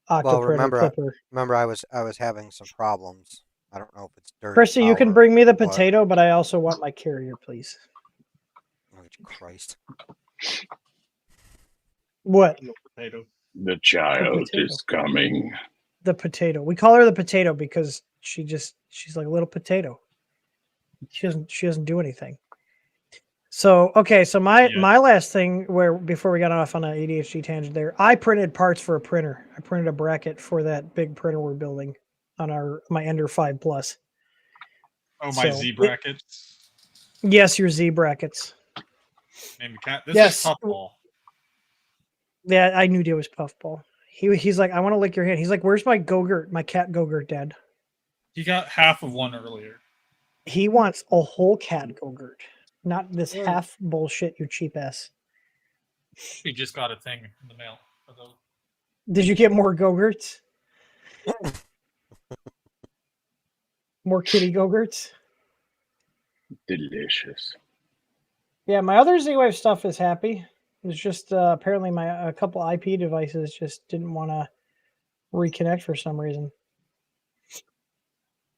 Octopred or Clipper. Remember I was having some problems. I don't know if it's dirty. Chrissy, you can bring me the potato, but I also want my carrier, please. Oh, Christ. What? No potato. The child is coming. The potato. We call her the potato because she's like a little potato. She doesn't do anything. So okay, so my last thing before we got off on an ADHD tangent there, I printed parts for a printer. I printed a bracket for that big printer we're building on my Ender 5 Plus. Oh, my Z brackets. Yes, your Z brackets. Name cat. This is Puffball. Yeah, I knew it was Puffball. He's like, I want to lick your hand. He's like, where's my Go-Gurt, my cat Go-Gurt, Dad? He got half of one earlier. He wants a whole cat Go-Gurt, not this half bullshit, you cheap ass. He just got a thing in the mail. Did you get more Go-Gurts? More kitty Go-Gurts? Delicious. Yeah, my other Z-Wave stuff is happy. It's just apparently a couple IP devices just didn't want to reconnect for some reason.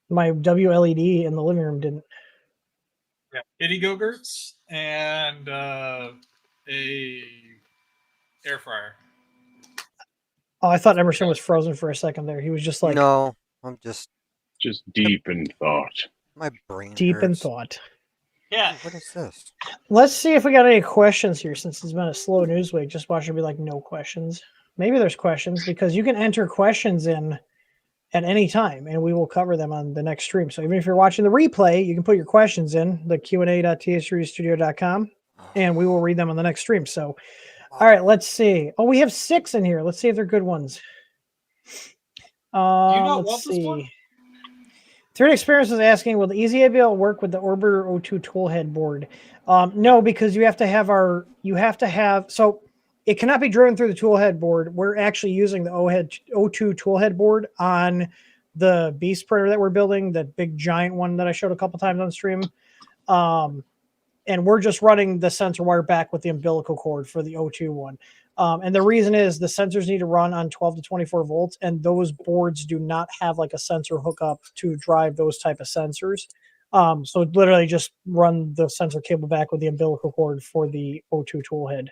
My WLED in the living room didn't. Yeah, kitty Go-Gurts and a air fryer. Oh, I thought Emerson was frozen for a second there. He was just like, no, I'm just deep in thought. My brain deep in hurts. thought. Yeah. What is this? Let's see if we got any questions here since it's been a slow news week. Just watch it be like no questions. Maybe there's questions because you can enter questions in at any time and we will cover them on the next stream. So even if you're watching the replay, you can put your questions in the Q&A.th3studio.com and we will read them on the next stream. So, all right, let's see. Oh, we have 6 in here. Let's see if they're good ones. Let's see. 3D Experience is asking, will the EZA be able to work with the Orbiter O2 toolhead board? No, because you have to have so it cannot be driven through the toolhead board. We're actually using the O2 toolhead board on the Beast printer that we're building, that big giant one that I showed a couple times on stream. And we're just running the sensor wire back with the umbilical cord for the O2 one. And the reason is the sensors need to run on 12 to 24 volts, and those boards do not have like a sensor hookup to drive those type of sensors. So literally just run the sensor cable back with the umbilical cord for the O2 toolhead.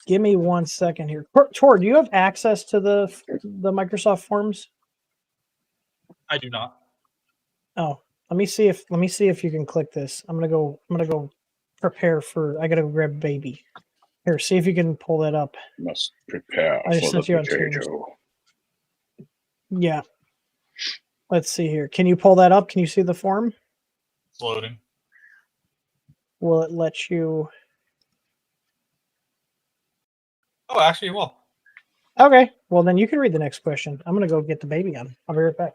Give me 1 second here. Tor, do you have access to the Microsoft Forms? I do not. Oh, let me see if you can click this. I'm gonna go prepare for. I gotta go grab baby. Here, see if you can pull that up. Must prepare I just for the sent you on Teams. potato. Yeah. Let's see here. Can you pull that up? Can you see the form? It's loading. Will it let you? Oh, actually, well. Okay. Well, then you can read the next question. I'm gonna go get the baby on. I'll be right back.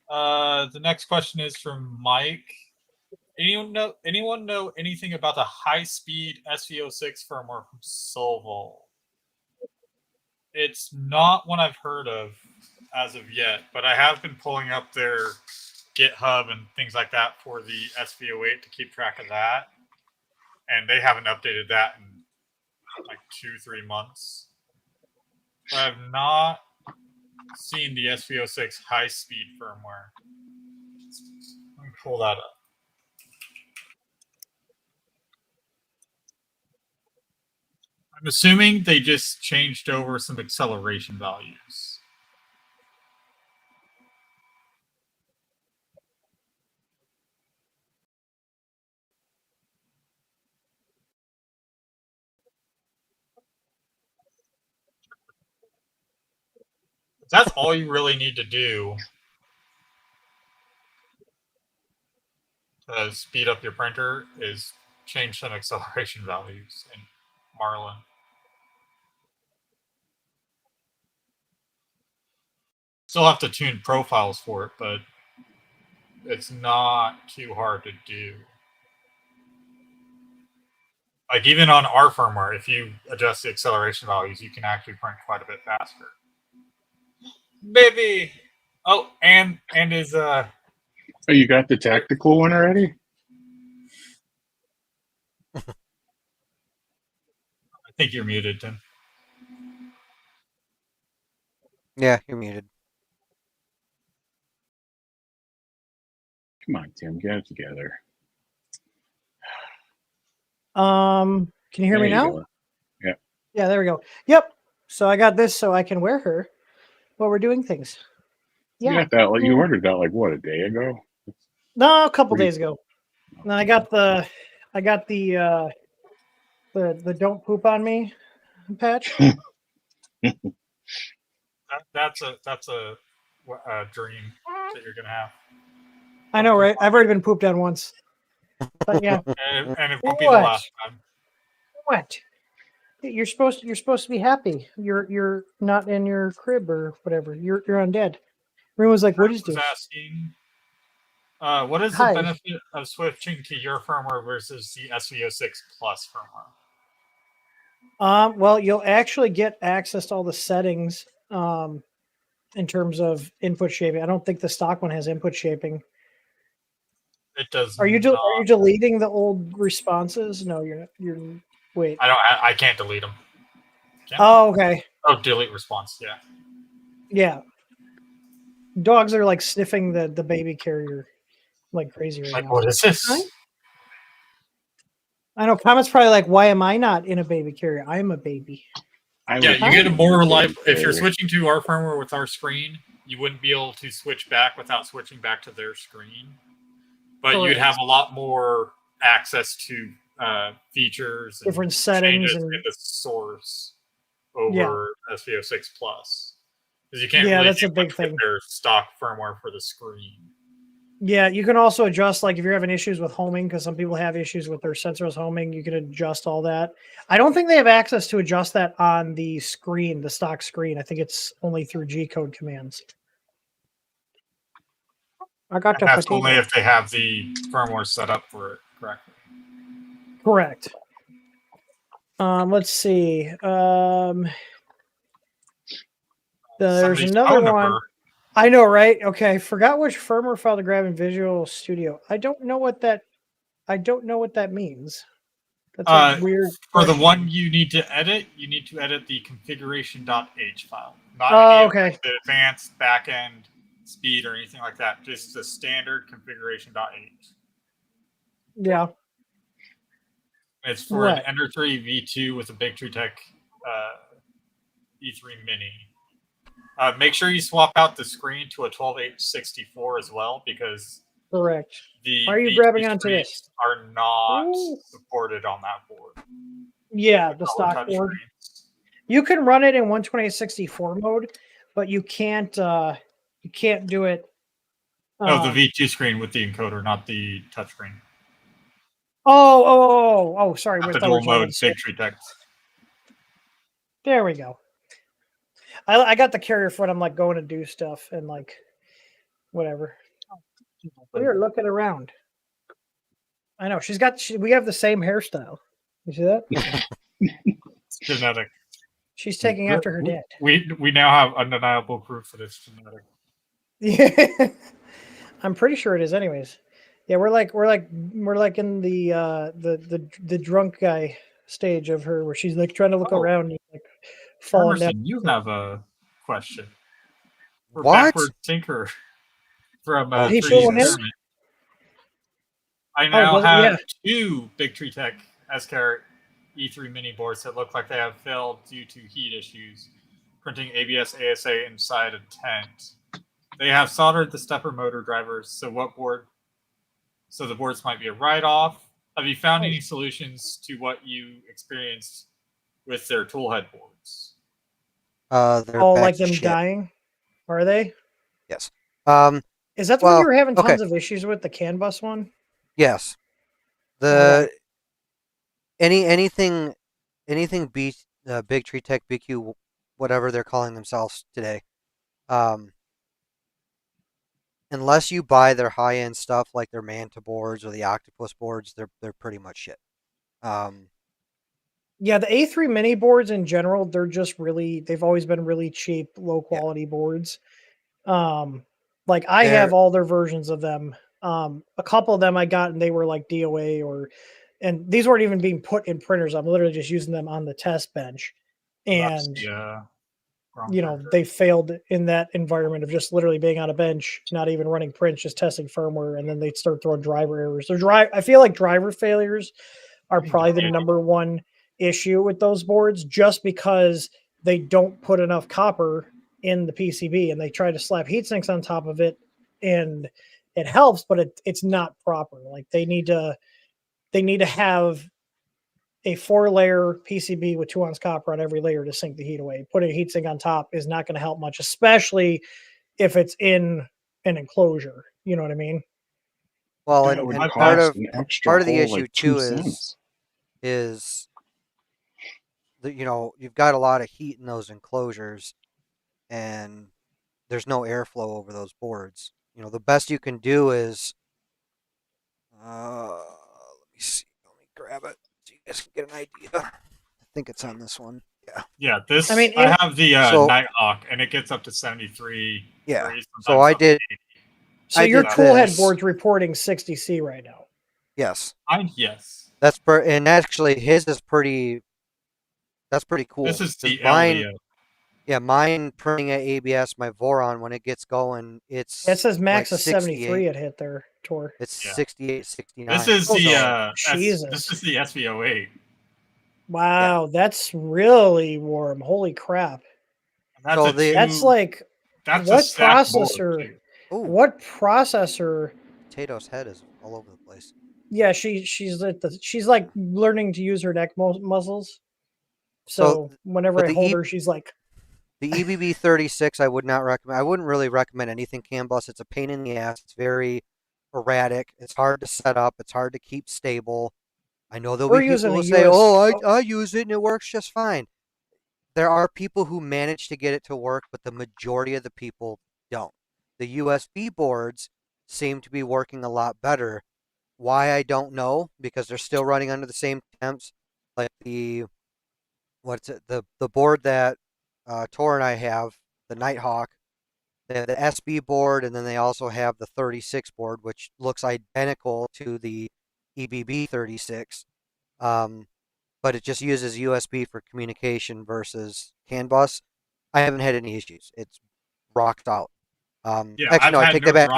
The next question is from Mike. Anyone know anything about the high-speed SV06 firmware from Solvol? It's not one I've heard of as of yet, but I have been pulling up their GitHub and things like that for the SV08 to keep track of that. And they haven't updated that in like 2-3 months. But I've not seen the SV06 high-speed firmware. Let me pull that up. I'm assuming they just changed over some acceleration values. That's all you really need to do to speed up your printer is change some acceleration values in Marlin. Still have to tune profiles for it, but it's not too hard to do. Like even on our firmware, if you adjust the acceleration values, you can actually print quite a bit faster. Baby! Oh, and is Oh, you got the tactical one already? I think you're muted, Tim. Yeah, you're muted. Come on, Tim, get it together. Can you hear me There you now? go. Yeah. Yeah, there we go. Yep. So I got this so I can wear her while we're doing things. You Yeah. got that? Like you ordered that like what, a day ago? No, a couple Pretty- days ago. And then I got the don't poop on me patch. That's a dream that you're gonna have. I know, right? I've already been pooped on once. But yeah. And it won't be the last time. What? You're supposed to be happy. You're not in your crib or whatever. You're undead. Everyone was like, "What is this?" Asking, what is the benefit of switching to your firmware versus the SV06 Plus firmware? Well, you'll actually get access to all the settings in terms of input shaping. I don't think the stock one has input shaping. It does. Are you deleting the old responses? No, you're not. Wait. I can't delete them. Oh, okay. Oh, delete response. Yeah. Yeah. Dogs are like sniffing the baby carrier like crazy right now. What is this? Huh? I know. Comment's probably like, "Why am I not in a baby carrier? I'm a baby." Yeah, you get a more reliable. If you're switching to our firmware with our screen, you wouldn't be able to switch back without switching back to their screen. But you'd have a lot more access to features, and different settings, and in the source over SV06 Plus, because you can't. Yeah, really that's a big thing. Their stock firmware for the screen. Yeah, you can also adjust, like if you're having issues with homing, because some people have issues with their sensors homing, you can adjust all that. I don't think they have access to adjust that on the screen, the stock screen. I think it's only through G-code commands. I got and that's only if they have the firmware set up for it correctly. Correct. Let's see. There's another one. I know, right? Okay, forgot which firmware file to grab in Visual Studio. I don't know what that means. That's a weird For question. the one you need to edit the configuration.h file. Not any of the advanced backend speed or anything like that. Just the standard configuration.h. Yeah. It's for an Ender 3 V2 with a Big Tree Tech E3 Mini. Make sure you swap out the screen to a 12864 as well, because correct. the Why are you V2 grabbing onto screens this? are not Ooh. supported on that board. Yeah, the stock board. Screens. You can run it in 12864 mode, but you can't do it. The V2 screen with the encoder, not the touchscreen. Oh, sorry. Not the dual mode Big Tree Tech. There we go. I got the carrier foot. I'm like going to do stuff and like whatever. We're looking around. I know we have the same hairstyle. You see that? It's genetic. She's taking after her dad. We now have undeniable proof that it's genetic. Yeah, I'm pretty sure it is. Anyways, yeah, we're like in the drunk guy stage of her where she's like trying to look around and like falling down. You have a question. For What? Backward Tinker from 3D Experiment. I now have two Big Tree Tech S-Carat E3 mini boards that look like they have failed due to heat issues, printing ABS ASA inside a tent. They have soldered the stepper motor drivers, so the boards might be a write-off. Have you found any solutions to what you experienced with their toolhead boards? They're like them dying? Are they? Yes. Is that the one you were having tons of issues with, the CAN bus one? Yes. Anything Big Tree Tech BQ, whatever they're calling themselves today. Unless you buy their high end stuff like their Manta boards or the Octopus boards, they're pretty much shit. Yeah, the A3 mini boards in general, they've always been really cheap, low quality boards. Like I have all their versions of them. A couple of them I got and they were like DOA and these weren't even being put in printers. I'm literally just using them on the test bench. And they failed in that environment of just literally being on a bench, not even running prints, just testing firmware, and then they'd start throwing driver errors. I feel like driver failures are probably the number one issue with those boards, just because they don't put enough copper in the PCB and they try to slap heat sinks on top of it, and it helps, but it's not proper. Like they need to have a 4-layer PCB with 2 ounce copper on every layer to sink the heat away. Putting a heat sink on top is not going to help much, especially if it's in an enclosure. You know what I mean? Well, and part of the issue too is that you've got a lot of heat in those enclosures, and there's no airflow over those boards. The best you can do is let me see. Let me grab it so you guys can get an idea. I think it's on this one. Yeah. This. I have the Nighthawk, and it gets up to 73. Yeah. So I did. So your toolhead board's reporting 60C right now. Yes. Yes. And actually his is pretty. That's pretty cool. This is the mine. Yeah, mine printing at ABS, my Voron, when it gets going, it says max of 73 it hit there, Tor. It's 68, 69. This is this is the SV08. Wow, that's really warm. Holy crap. That's what processor? What processor? Potato's head is all over the place. Yeah, she's like learning to use her neck muscles. So whenever I hold her, she's like. The EBB 36, I would not recommend. I wouldn't really recommend anything CAN bus. It's a pain in the ass. It's very erratic. It's hard to set up. It's hard to keep stable. I know there'll be people who say, I use it and it works just fine. There are people who manage to get it to work, but the majority of the people don't. The USB boards seem to be working a lot better. Why, I don't know, because they're still running under the same temps. Like the board that Tor and I have, the Nighthawk, they have the SB board, and then they also have the 36 board, which looks identical to the EBB 36, but it just uses USB for communication versus CAN bus. I haven't had any issues. It's rocked out. Actually, no, I take that back.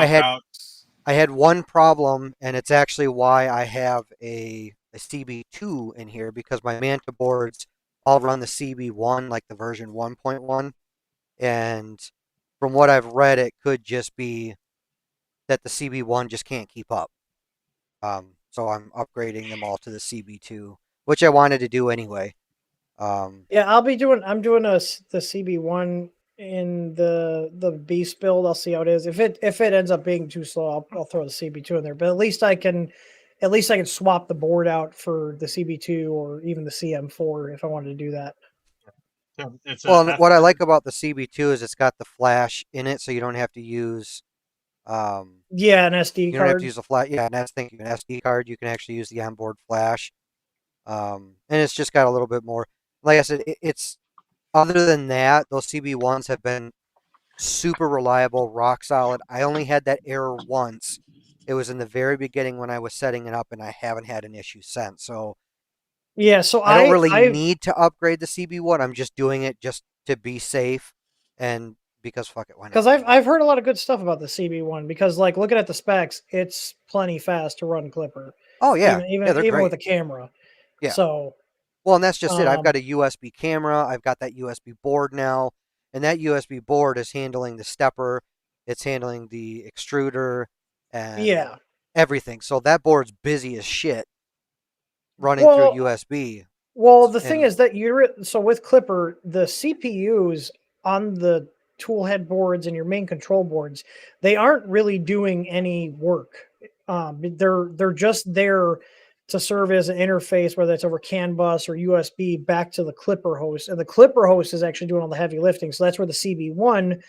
I had one problem, and it's actually why I have a a CB2 in here because my Manta boards all run the CB1, like the version 1.1. And from what I've read, it could just be that the CB1 just can't keep up. So I'm upgrading them all to the CB2, which I wanted to do anyway. Yeah, I'm doing the CB1 in the beast build. I'll see how it is. If it ends up being too slow, I'll throw the CB2 in there. But at least I can swap the board out for the CB2 or even the CM4 if I wanted to do that. Well, what I like about the CB2 is it's got the flash in it, so you don't have to use. Yeah, an SD card. You don't have to use a flash. Yeah, an SD card. You can actually use the onboard flash. And it's just got a little bit more. Like I said, it's other than that, those CB1s have been super reliable, rock solid. I only had that error once. It was in the very beginning when I was setting it up, and I haven't had an issue since. So yeah, so I don't really need to upgrade the CB1. I'm just doing it just to be safe, and because fuck it, why not? Because I've heard a lot of good stuff about the CB1 because like looking at the specs, it's plenty fast to run Clipper. Oh yeah, even with a camera. Yeah. So. Well, and that's just it. I've got a USB camera. I've got that USB board now, and that USB board is handling the stepper. It's handling the extruder and everything. So that board's busy as shit running through USB. Well, the thing is that so with Clipper, the CPUs on the toolhead boards and your main control boards, they aren't really doing any work. They're just there to serve as an interface, whether it's over CAN bus or USB back to the Clipper host. And the Clipper host is actually doing all the heavy lifting. So that's where the CB1,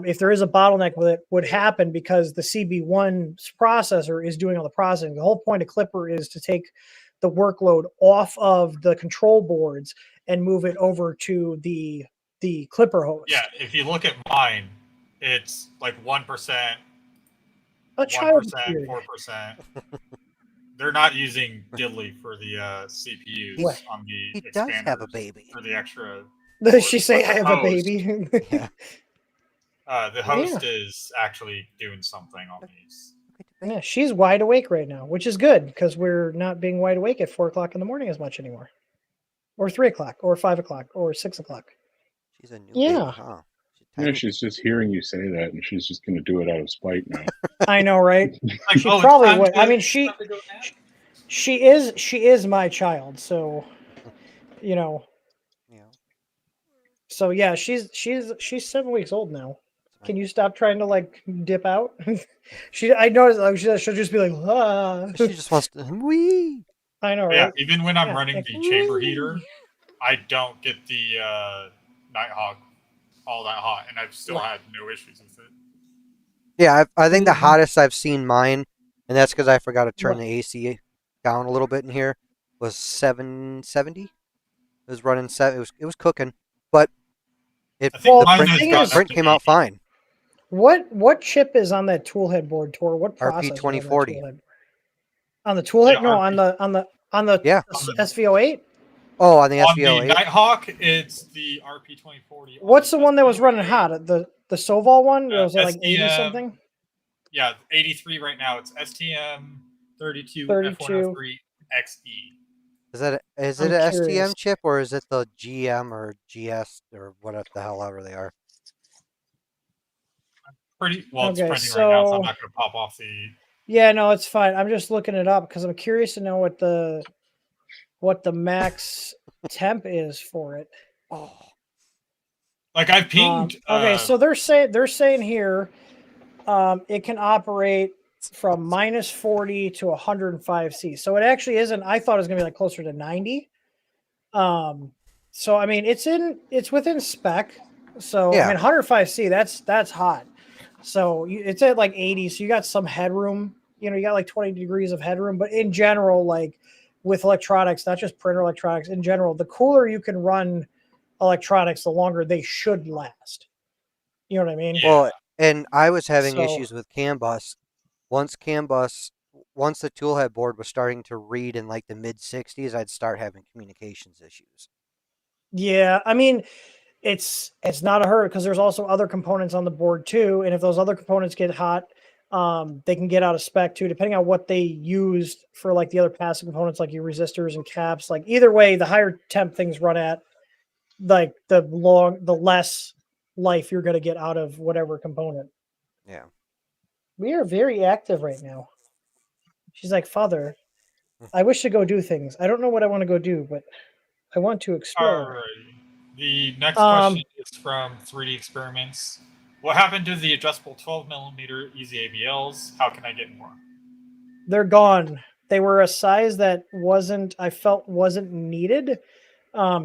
if there is a bottleneck with it, would happen because the CB1's processor is doing all the processing. The whole point of Clipper is to take the workload off of the control boards and move it over to the Clipper host. Yeah, if you look at mine, it's like 1%, a 1%, 4%. They're not using diddly for the CPUs on the He does have a baby. For the extra. Does she say I have a baby? Yeah. The host is actually doing something on these. Yeah, she's wide awake right now, which is good because we're not being wide awake at 4 o'clock in the morning as much anymore, or 3 o'clock, or 5 o'clock, or 6 o'clock. She's a new baby, huh? She's just hearing you say that, and she's just going to do it out of spite now. I know, right? She probably would. I mean, she is my child, so you know. Yeah. So yeah, she's 7 weeks old now. Can you stop trying to like dip out? I noticed like she'll just be like, ah. She just wants to wee. I know, right? Yeah, even when I'm running the chamber heater, I don't get the Nighthawk all that hot, and I've still had no issues with it. Yeah, I think the hottest I've seen mine, and that's because I forgot to turn the AC down a little bit in here, was 770. It was running 7. It was cooking, but print came out fine. What chip is on that toolhead board, Tor? What processor? RP2040. On the toolhead? No, on the SVO8. Oh, on the SVO8. On the Nighthawk, it's the RP2040. What's the one that was running hot? The Soval one? Was it like 80 something? Yeah, 83 right now. It's STM32 F103 XE. Is it an STM chip or is it the GM or GS or whatever the hell ever they are? It's printing right now, so I'm not going to pop off the. Yeah, no, it's fine. I'm just looking it up because I'm curious to know what the max temp is for it. Oh, like I've pinged. Okay, so they're saying here, it can operate from -40 to 105 C. So it actually isn't. I thought it was gonna be like closer to 90. So I mean, it's within spec. So I mean, 105 C. That's hot. So it's at like 80. So you got some headroom. You know, you got like 20 degrees of headroom. But in general, like with electronics, not just printer electronics, in general, the cooler you can run electronics, the longer they should last. You know what I mean? Well, and I was having issues with CAN bus. Once the toolhead board was starting to read in like the mid 60s, I'd start having communications issues. Yeah, I mean, it's not a hurt because there's also other components on the board too, and if those other components get hot, They can get out of spec too, depending on what they used for like the other passive components, like your resistors and caps. Like either way, the higher temp things run at, like the less life you're going to get out of whatever component. Yeah. We are very active right now. She's like, Father, I wish to go do things. I don't know what I want to go do, but I want to explore. Alrighty. The next question is from 3D Experiments. What happened to the adjustable 12mm easy ABLs? How can I get more? They're gone. They were a size that I felt wasn't needed,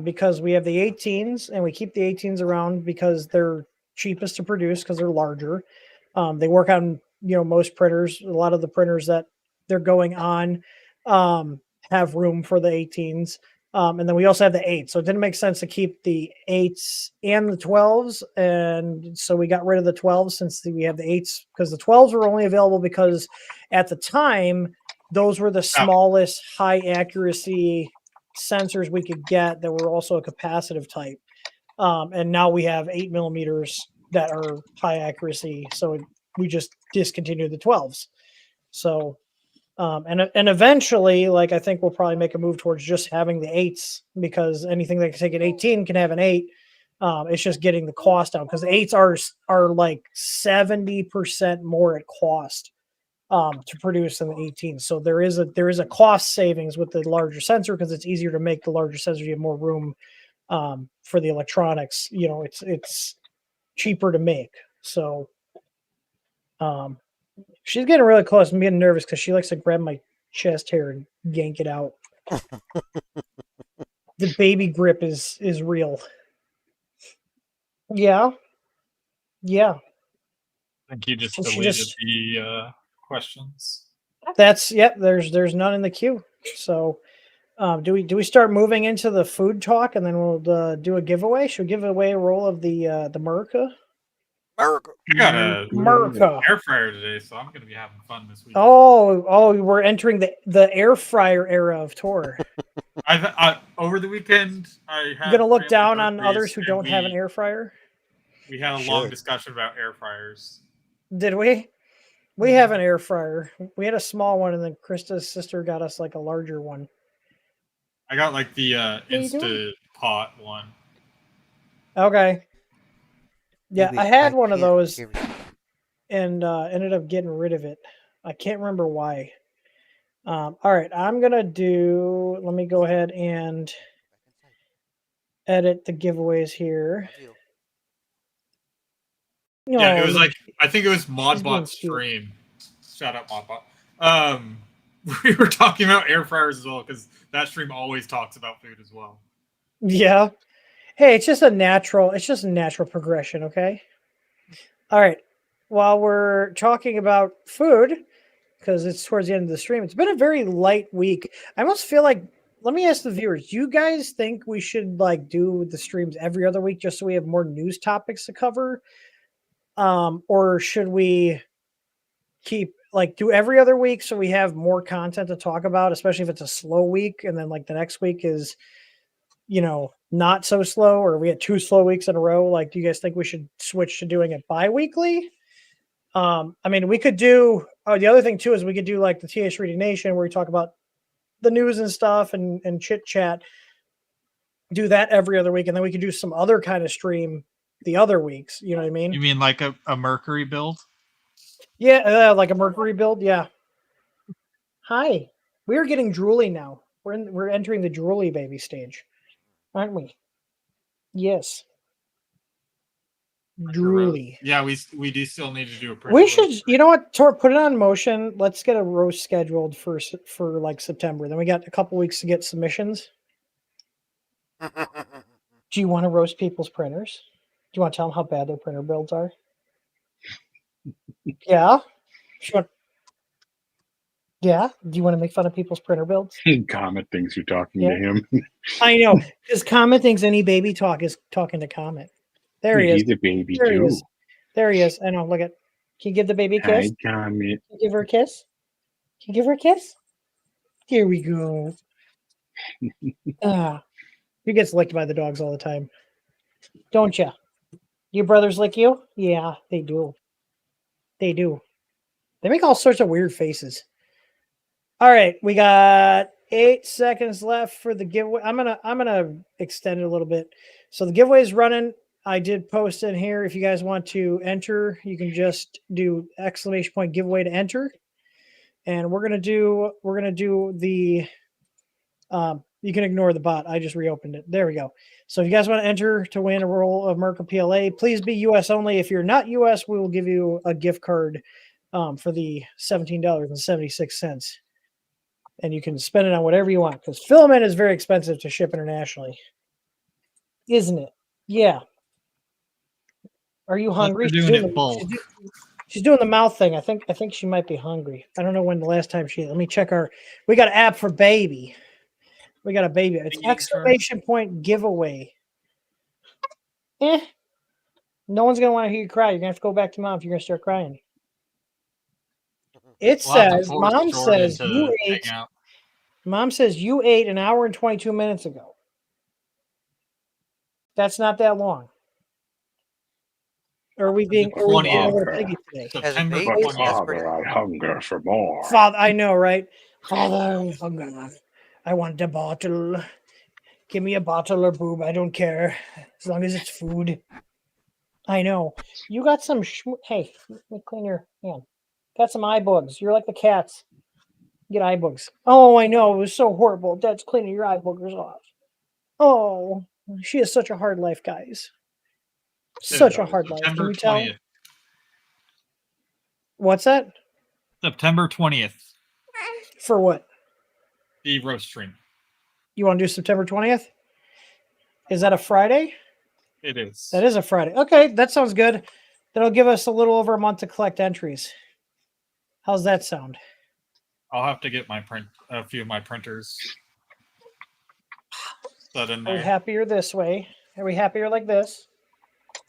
because we have the 18s and we keep the 18s around because they're cheapest to produce because they're larger. They work on, most printers. A lot of the printers that they're going on have room for the 18s. And then we also have the 8s. So it didn't make sense to keep the 8s and the 12s. And so we got rid of the 12s since we have the 8s, because the 12s were only available because at the time, those were the smallest high accuracy sensors we could get that were also a capacitive type. And now we have 8mm that are high accuracy. So we just discontinued the 12s. So, and eventually, like, I think we'll probably make a move towards just having the 8s, because anything that can take an 18 can have an 8. It's just getting the cost down, because the 8s are like 70% more at cost to produce than the 18. So there is a cost savings with the larger sensor, because it's easier to make the larger sensor. You have more room for the electronics. It's cheaper to make. So she's getting really close. I'm getting nervous because she likes to grab my chest hair and yank it out. The baby grip is real. Yeah. I think you just deleted the questions. There's none in the queue. So do we start moving into the food talk, and then we'll do a giveaway? Should we give away a roll of the Merca? I got a Merca air fryer today, so I'm going to be having fun this week. Oh, we're entering the air fryer era of Tor. Over the weekend, I'm going to look down on others who don't have an air fryer? We had a long discussion about air fryers. Did we? We have an air fryer. We had a small one, and then Krista's sister got us like a larger one. I got like the Insta Pot one. Okay. Yeah, I had one of those and ended up getting rid of it. I can't remember why. All right, I'm going to let me go ahead and edit the giveaways here. Yeah, it was I think it was Modbot stream. Shout out Modbot. We were talking about air fryers as well, because that stream always talks about food as well. Yeah. Hey, it's just a natural progression, okay? All right. While we're talking about food, because it's towards the end of the stream, it's been a very light week. I almost feel like, let me ask the viewers, do you guys think we should do the streams every other week just so we have more news topics to cover? Or should we keep do every other week so we have more content to talk about, especially if it's a slow week, and then the next week is not so slow, or we had 2 slow weeks in a row? Do you guys think we should switch to doing it bi-weekly? I mean, we could do the other thing too is we could do the TH3D Nation, where we talk about the news and stuff and chit chat. Do that every other week, and then we could do some other kind of stream the other weeks. You know what I mean? You mean like a Mercury build? Yeah, like a Mercury build. Yeah. Hi, we're getting drooly now. We're entering the drooly baby stage, aren't we? Yes. Drooly. Yeah, we do still need to do a. We should, you know what, Tor, put it on motion. Let's get a roast scheduled for September. Then we got a couple weeks to get submissions. Do you want to roast people's printers? Do you want to tell them how bad their printer builds are? Yeah. Sure. Yeah. Do you want to make fun of people's printer builds? Comet thinks you're talking to him. I know, because Comet thinks any baby talk is talking to Comet. There he is. He's a baby there too. He is. There he is. I know. Look at. Can you give the baby a kiss? Hi, Comet. Can you give her a kiss? Can you give her a kiss? Here we go. He gets licked by the dogs all the time. Don't you? Your brothers lick you? Yeah, they do. They do. They make all sorts of weird faces. All right, we got 8 seconds left for the giveaway. I'm gonna extend it a little bit. So the giveaway is running. I did post in here. If you guys want to enter, you can just do !giveaway to enter. And we're gonna do the you can ignore the bot. I just reopened it. There we go. So if you guys want to enter to win a roll of Merca PLA, please be US only. If you're not US, we will give you a gift card for the $17.76. And you can spend it on whatever you want, because filament is very expensive to ship internationally. Isn't it? Yeah. Are you hungry? She's doing it bulk. She's doing the mouth thing. I think she might be hungry. I don't know when the last time let me check our. We got an app for baby. We got a baby. It's exclamation point giveaway. No one's gonna want to hear you cry. You're gonna have to go back to mom if you're gonna start crying. It says, mom says you ate. Mom says you ate an hour and 22 minutes ago. That's not that long. Or are we being a little piggy today? September But Father, I hunger for more. Father, I know, right? Father, I hunger. I want a bottle. Give me a bottle or boob. I don't care. As long as it's food. I know. You got some... Hey, let me clean your hand. Got some eye bugs. You're like the cats. Get eye bugs. Oh, I know. It was so horrible. Dad's cleaning your eye boogers off. Oh, she has such a hard life, guys. Such a hard life. Can you tell? 20th. What's that? September 20th. For what? The roast stream. You want to do September 20th? Is that a Friday? It is. That is a Friday. Okay, that sounds good. That'll give us a little over a month to collect entries. How's that sound? I'll have to get a few of my printers. Are we happier this way? Are we happier like this?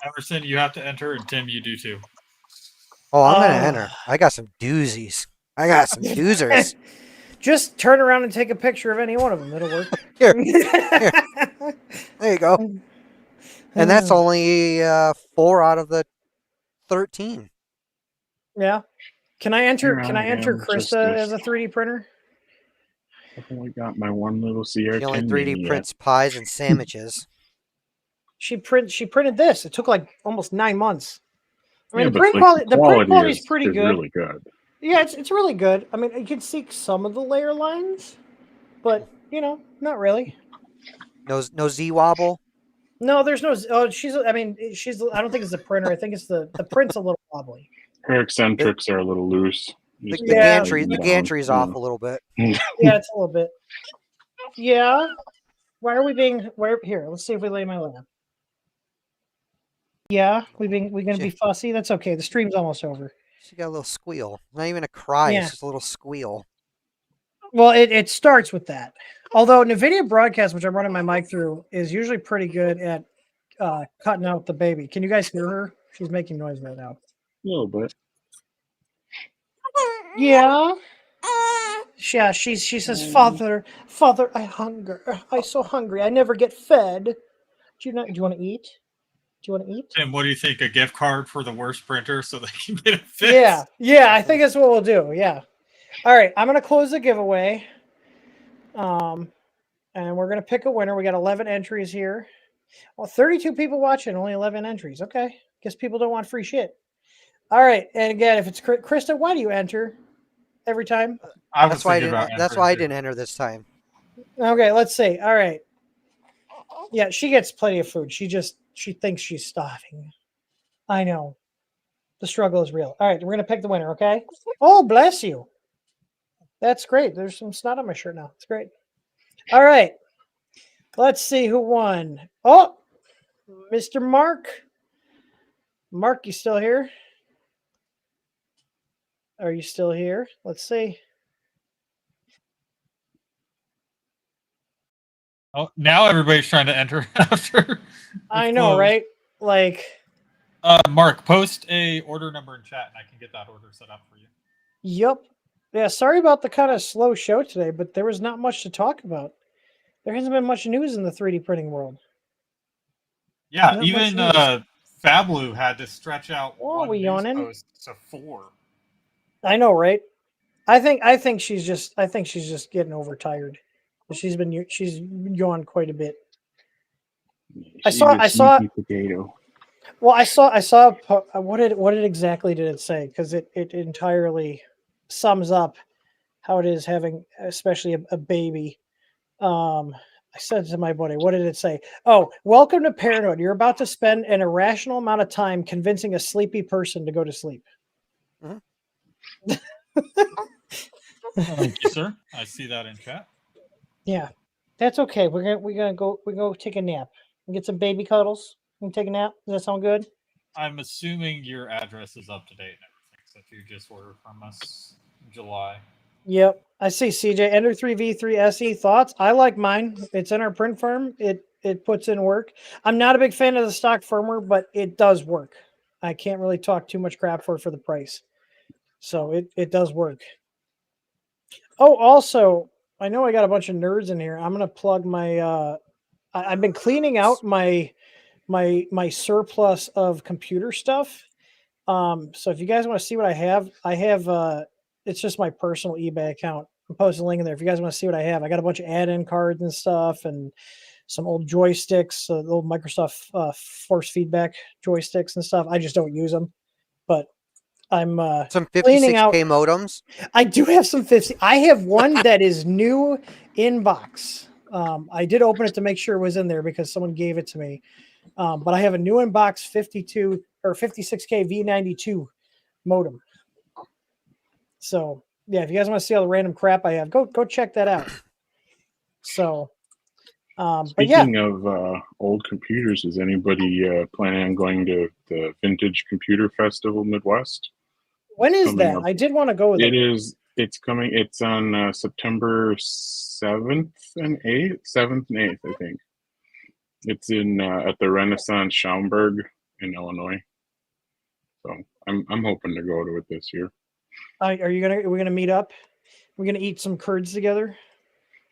Emerson, you have to enter, and Tim, you do too. Oh, I'm gonna enter. I got some doozies. I got some doozers. Just turn around and take a picture of any one of them. It'll work. Here. There you go. And that's only 4 out of the 13. Yeah. Can I enter? Can I enter Krista as a 3D printer? I've only got my one little CR10. She only 3D prints pies and sandwiches. She printed this. It took like almost 9 months. I mean, Yeah, the print quality is pretty good. Really good. Yeah, it's really good. I mean, you can see some of the layer lines, but not really. No Z wobble. No, there's no. Oh, I don't think it's the printer. I think it's the print's a little wobbly. Her eccentrics are a little loose. The gantry's off a little bit. Yeah, it's a little bit. Yeah. Why are we being? Here? Let's see if we lay my lap. Yeah, we're gonna be fussy. That's okay. The stream's almost over. She got a little squeal. Not even a cry. Yeah. It's just a little squeal. Well, it starts with that. Although NVIDIA Broadcast, which I'm running my mic through, is usually pretty good at cutting out the baby. Can you guys hear her? She's making noise right now. A little bit. Yeah. Yeah, she says, Father, I hunger. I so hungry. I never get fed. Do you want to eat? Do you want to eat? Tim, what do you think? A gift card for the worst printer so they can get it fixed? Yeah. I think that's what we'll do. Yeah. All right. I'm gonna close the giveaway. And we're gonna pick a winner. We got 11 entries here. Well, 32 people watching, only 11 entries. Okay. Guess people don't want free shit. All right. And again, if it's Krista, why do you enter every time? That's why I didn't enter this time. Okay. Let's see. All right. Yeah, she gets plenty of food. She thinks she's starving. I know. The struggle is real. All right, we're going to pick the winner, okay? Oh, bless you. That's great. There's some snot on my shirt now. It's great. All right. Let's see who won. Oh, Mr. Mark. Mark, you still here? Are you still here? Let's see. Oh, now everybody's trying to enter after. I know, right? Like, Mark, post a order number in chat, and I can get that order set up for you. Yep. Yeah, sorry about the kind of slow show today, but there was not much to talk about. There hasn't been much news in the 3D printing world. Yeah, not even Fablu had to stretch out one news post to 4. I know, right? I think she's just getting overtired. She's yawned quite a bit. She's a sneaky potato. Well, I saw what exactly did it say? Because it entirely sums up how it is having, especially a baby. I said to my buddy, what did it say? Oh, welcome to parenthood. You're about to spend an irrational amount of time convincing a sleepy person to go to sleep. Thank you, sir. I see that in chat. Yeah, that's okay. We're gonna go take a nap and get some baby cuddles and take a nap. Does that sound good? I'm assuming your address is up to date and everything, so if you just ordered from us in July. Yep. I see CJ Ender 3V3 SE thoughts. I like mine. It's in our print firm. It puts in work. I'm not a big fan of the stock firmware, but it does work. I can't really talk too much crap for the price. So it does work. Oh, also, I know I got a bunch of nerds in here. I'm gonna plug my I've been cleaning out my surplus of computer stuff. So if you guys want to see what I have it's just my personal eBay account. I'll post a link in there. If you guys want to see what I have, I got a bunch of add-in cards and stuff and some old joysticks, the old Microsoft force feedback joysticks and stuff. I just don't use them, but I'm Some cleaning 56K out. modems. I do have some 50. I have one that is new in box. I did open it to make sure it was in there because someone gave it to me. But I have a new in box 52 or 56K V92 modem. So yeah, if you guys want to see all the random crap I have, go check that out. So, Speaking of old computers, is anybody planning on going to the Vintage Computer Festival Midwest? When is that? Up. I did want to go there. It is. It's coming. It's on September 7th and 8th. 7th and 8th, I think. It's in at the Renaissance Schaumburg in Illinois. So I'm hoping to go to it this year. Are we gonna meet up? We're gonna eat some curds together.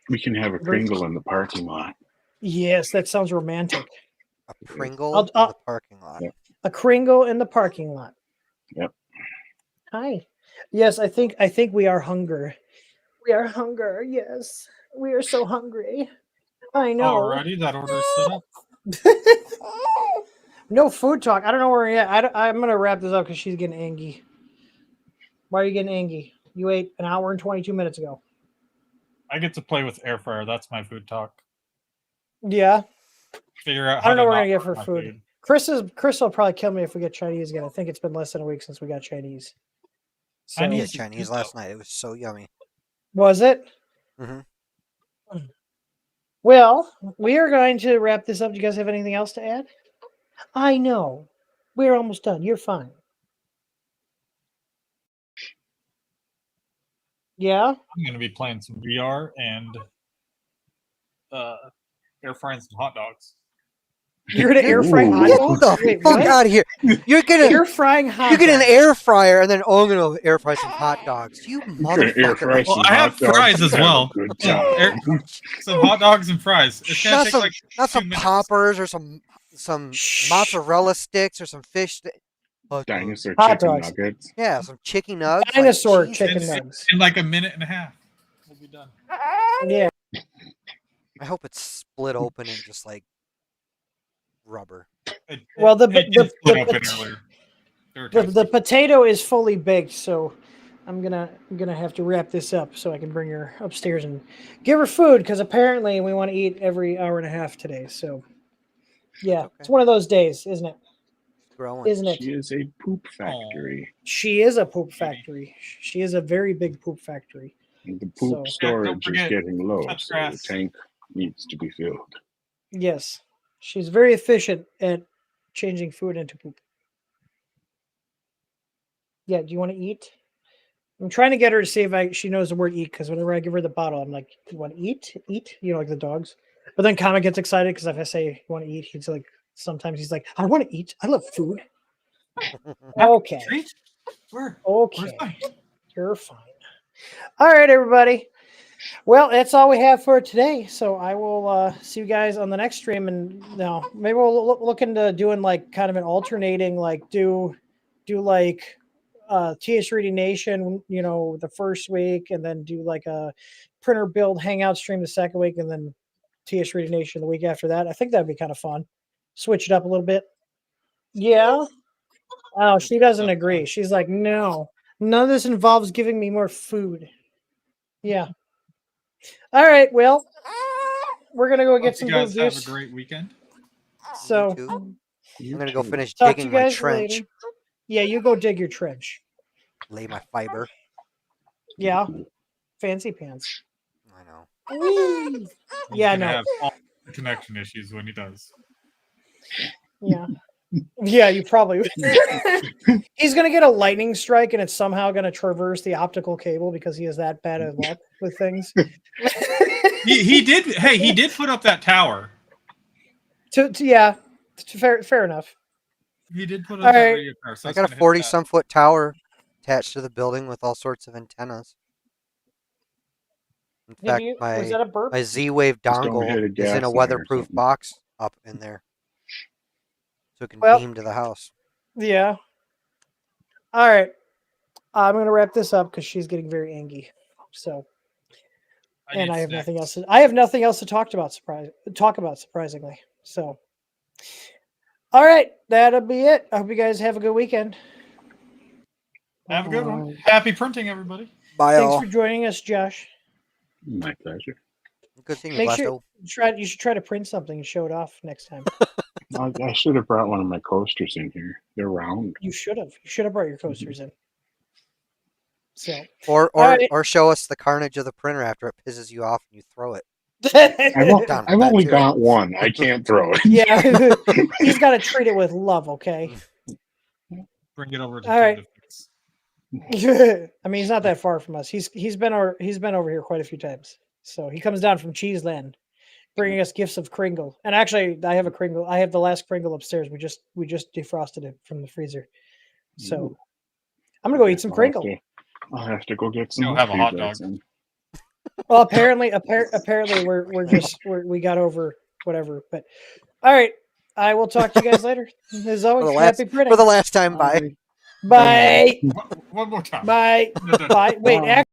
We can have a Kringle in the parking lot. Yes, that sounds romantic. A Pringle in the parking lot. Yep. A Kringle in the parking lot. Yep. Hi. Yes, I think we are hunger. We are hunger. Yes, we are so hungry. I know. Alrighty, that order's set up. No food talk. I don't know where we're at. I'm gonna wrap this up because she's getting angry. Why are you getting angry? You ate an hour and 22 minutes ago. I get to play with air fryer. That's my food talk. Yeah. Figure out. I don't know what we're gonna get for food. Chris will probably kill me if we get Chinese again. I think it's been less than a week since we got Chinese. So, I had Chinese last night. It was so yummy. Was it? Mm-hmm. Well, we are going to wrap this up. Do you guys have anything else to add? I know. We're almost done. You're fine. Yeah? I'm going to be playing some VR and air frying some hot dogs. You're gonna air fry hot dogs? Get the fuck out of here! You're gonna air frying hot dogs. You get an air fryer and then I'm gonna air fry some hot dogs. You motherfucker! Well, I have fries as well. Some hot dogs and fries. It's gonna take like not some poppers or some mozzarella sticks or some fish. Dinosaur hot chicken dogs. nuggets. Yeah, some chicken nuggets. Dinosaur chicken nuggets. In like a minute and a half, we'll be done. Yeah. I hope it's split open and just like rubber. Well, the potato is fully baked, so I'm gonna have to wrap this up so I can bring her upstairs and give her food because apparently we want to eat every hour and a half today. So yeah, okay. It's one of those days, isn't it? Growing. Isn't it? She is a poop factory. She is a poop factory. She is a very big poop factory. And the poop storage is getting low, so the tank needs to be filled. Yes. She's very efficient at changing food into poop. Yeah, do you want to eat? I'm trying to get her to see if she knows the word eat, because whenever I give her the bottle, I'm like, you want to eat? Eat? You know, like the dogs. But then Comic gets excited because if I say, you want to eat, he's like, sometimes he's like, I want to eat. I love food. Okay. Okay. You're fine. All right, everybody. Well, that's all we have for today. So I will see you guys on the next stream. And now maybe we'll look into doing like kind of an alternating, like do like TH3D Nation, you know, the first week, and then do like a printer build hangout stream the second week, and then TH3D Nation the week after that. I think that'd be kind of fun. Switch it up a little bit. Yeah. Oh, she doesn't agree. She's like, no, none of this involves giving me more food. Yeah. All right. Well, we're gonna go get some you guys boob have juice. a great weekend. So I'm gonna go finish talk to digging you my guys trench, later. Yeah, you go dig your trench. lay my fiber. Yeah. Fancy pants. I know. Whee! He's Yeah, gonna no. have all the connection issues when he does. Yeah. Yeah, you probably he's gonna get a lightning strike and it's somehow gonna traverse the optical cable because he is that bad at luck with things. He did. Hey, he did put up that tower. Fair enough. He did put up All that right. radio tower. So I it's got a gonna hit 40-some foot tower attached to the building with all sorts of antennas. In fact, was my that a burp? Z-Wave Just don't hit a dongle is gas in a line or weatherproof something. box up in there, so it can Well- beam to the house. Yeah. All right. I'm gonna wrap this up because she's getting very angry. So and I have nothing else. I have nothing else to talk about. Surprisingly. So, all right, that'll be it. I hope you guys have a good weekend. Have a good one. Happy printing, everybody. Bye, Thanks all. for joining us, Josh. My pleasure. Good thing you Make blessed. sure you should try to print something and show it off next time. I should have brought one of my coasters in here. They're round. You should have. You should have brought your coasters in. So, Or right. or show us the carnage of the printer after it pisses you off and you throw it. I've only got one. I can't throw it. Yeah, he's got to treat it with love. Okay. Bring it over to All right. Tim to fix. I mean, he's not that far from us. He's been over here quite a few times. So he comes down from Cheeseland, bringing us gifts of Kringle. And actually, I have a Kringle. I have the last Kringle upstairs. We just defrosted it from the freezer. So I'm gonna go eat some Kringle. I'll have to go get some. You'll have a hot dog. Well, apparently we got over whatever. But all right, I will talk to you guys later. As always, happy printing for the last time. Bye. Bye. One more time. Bye. Bye. Wait.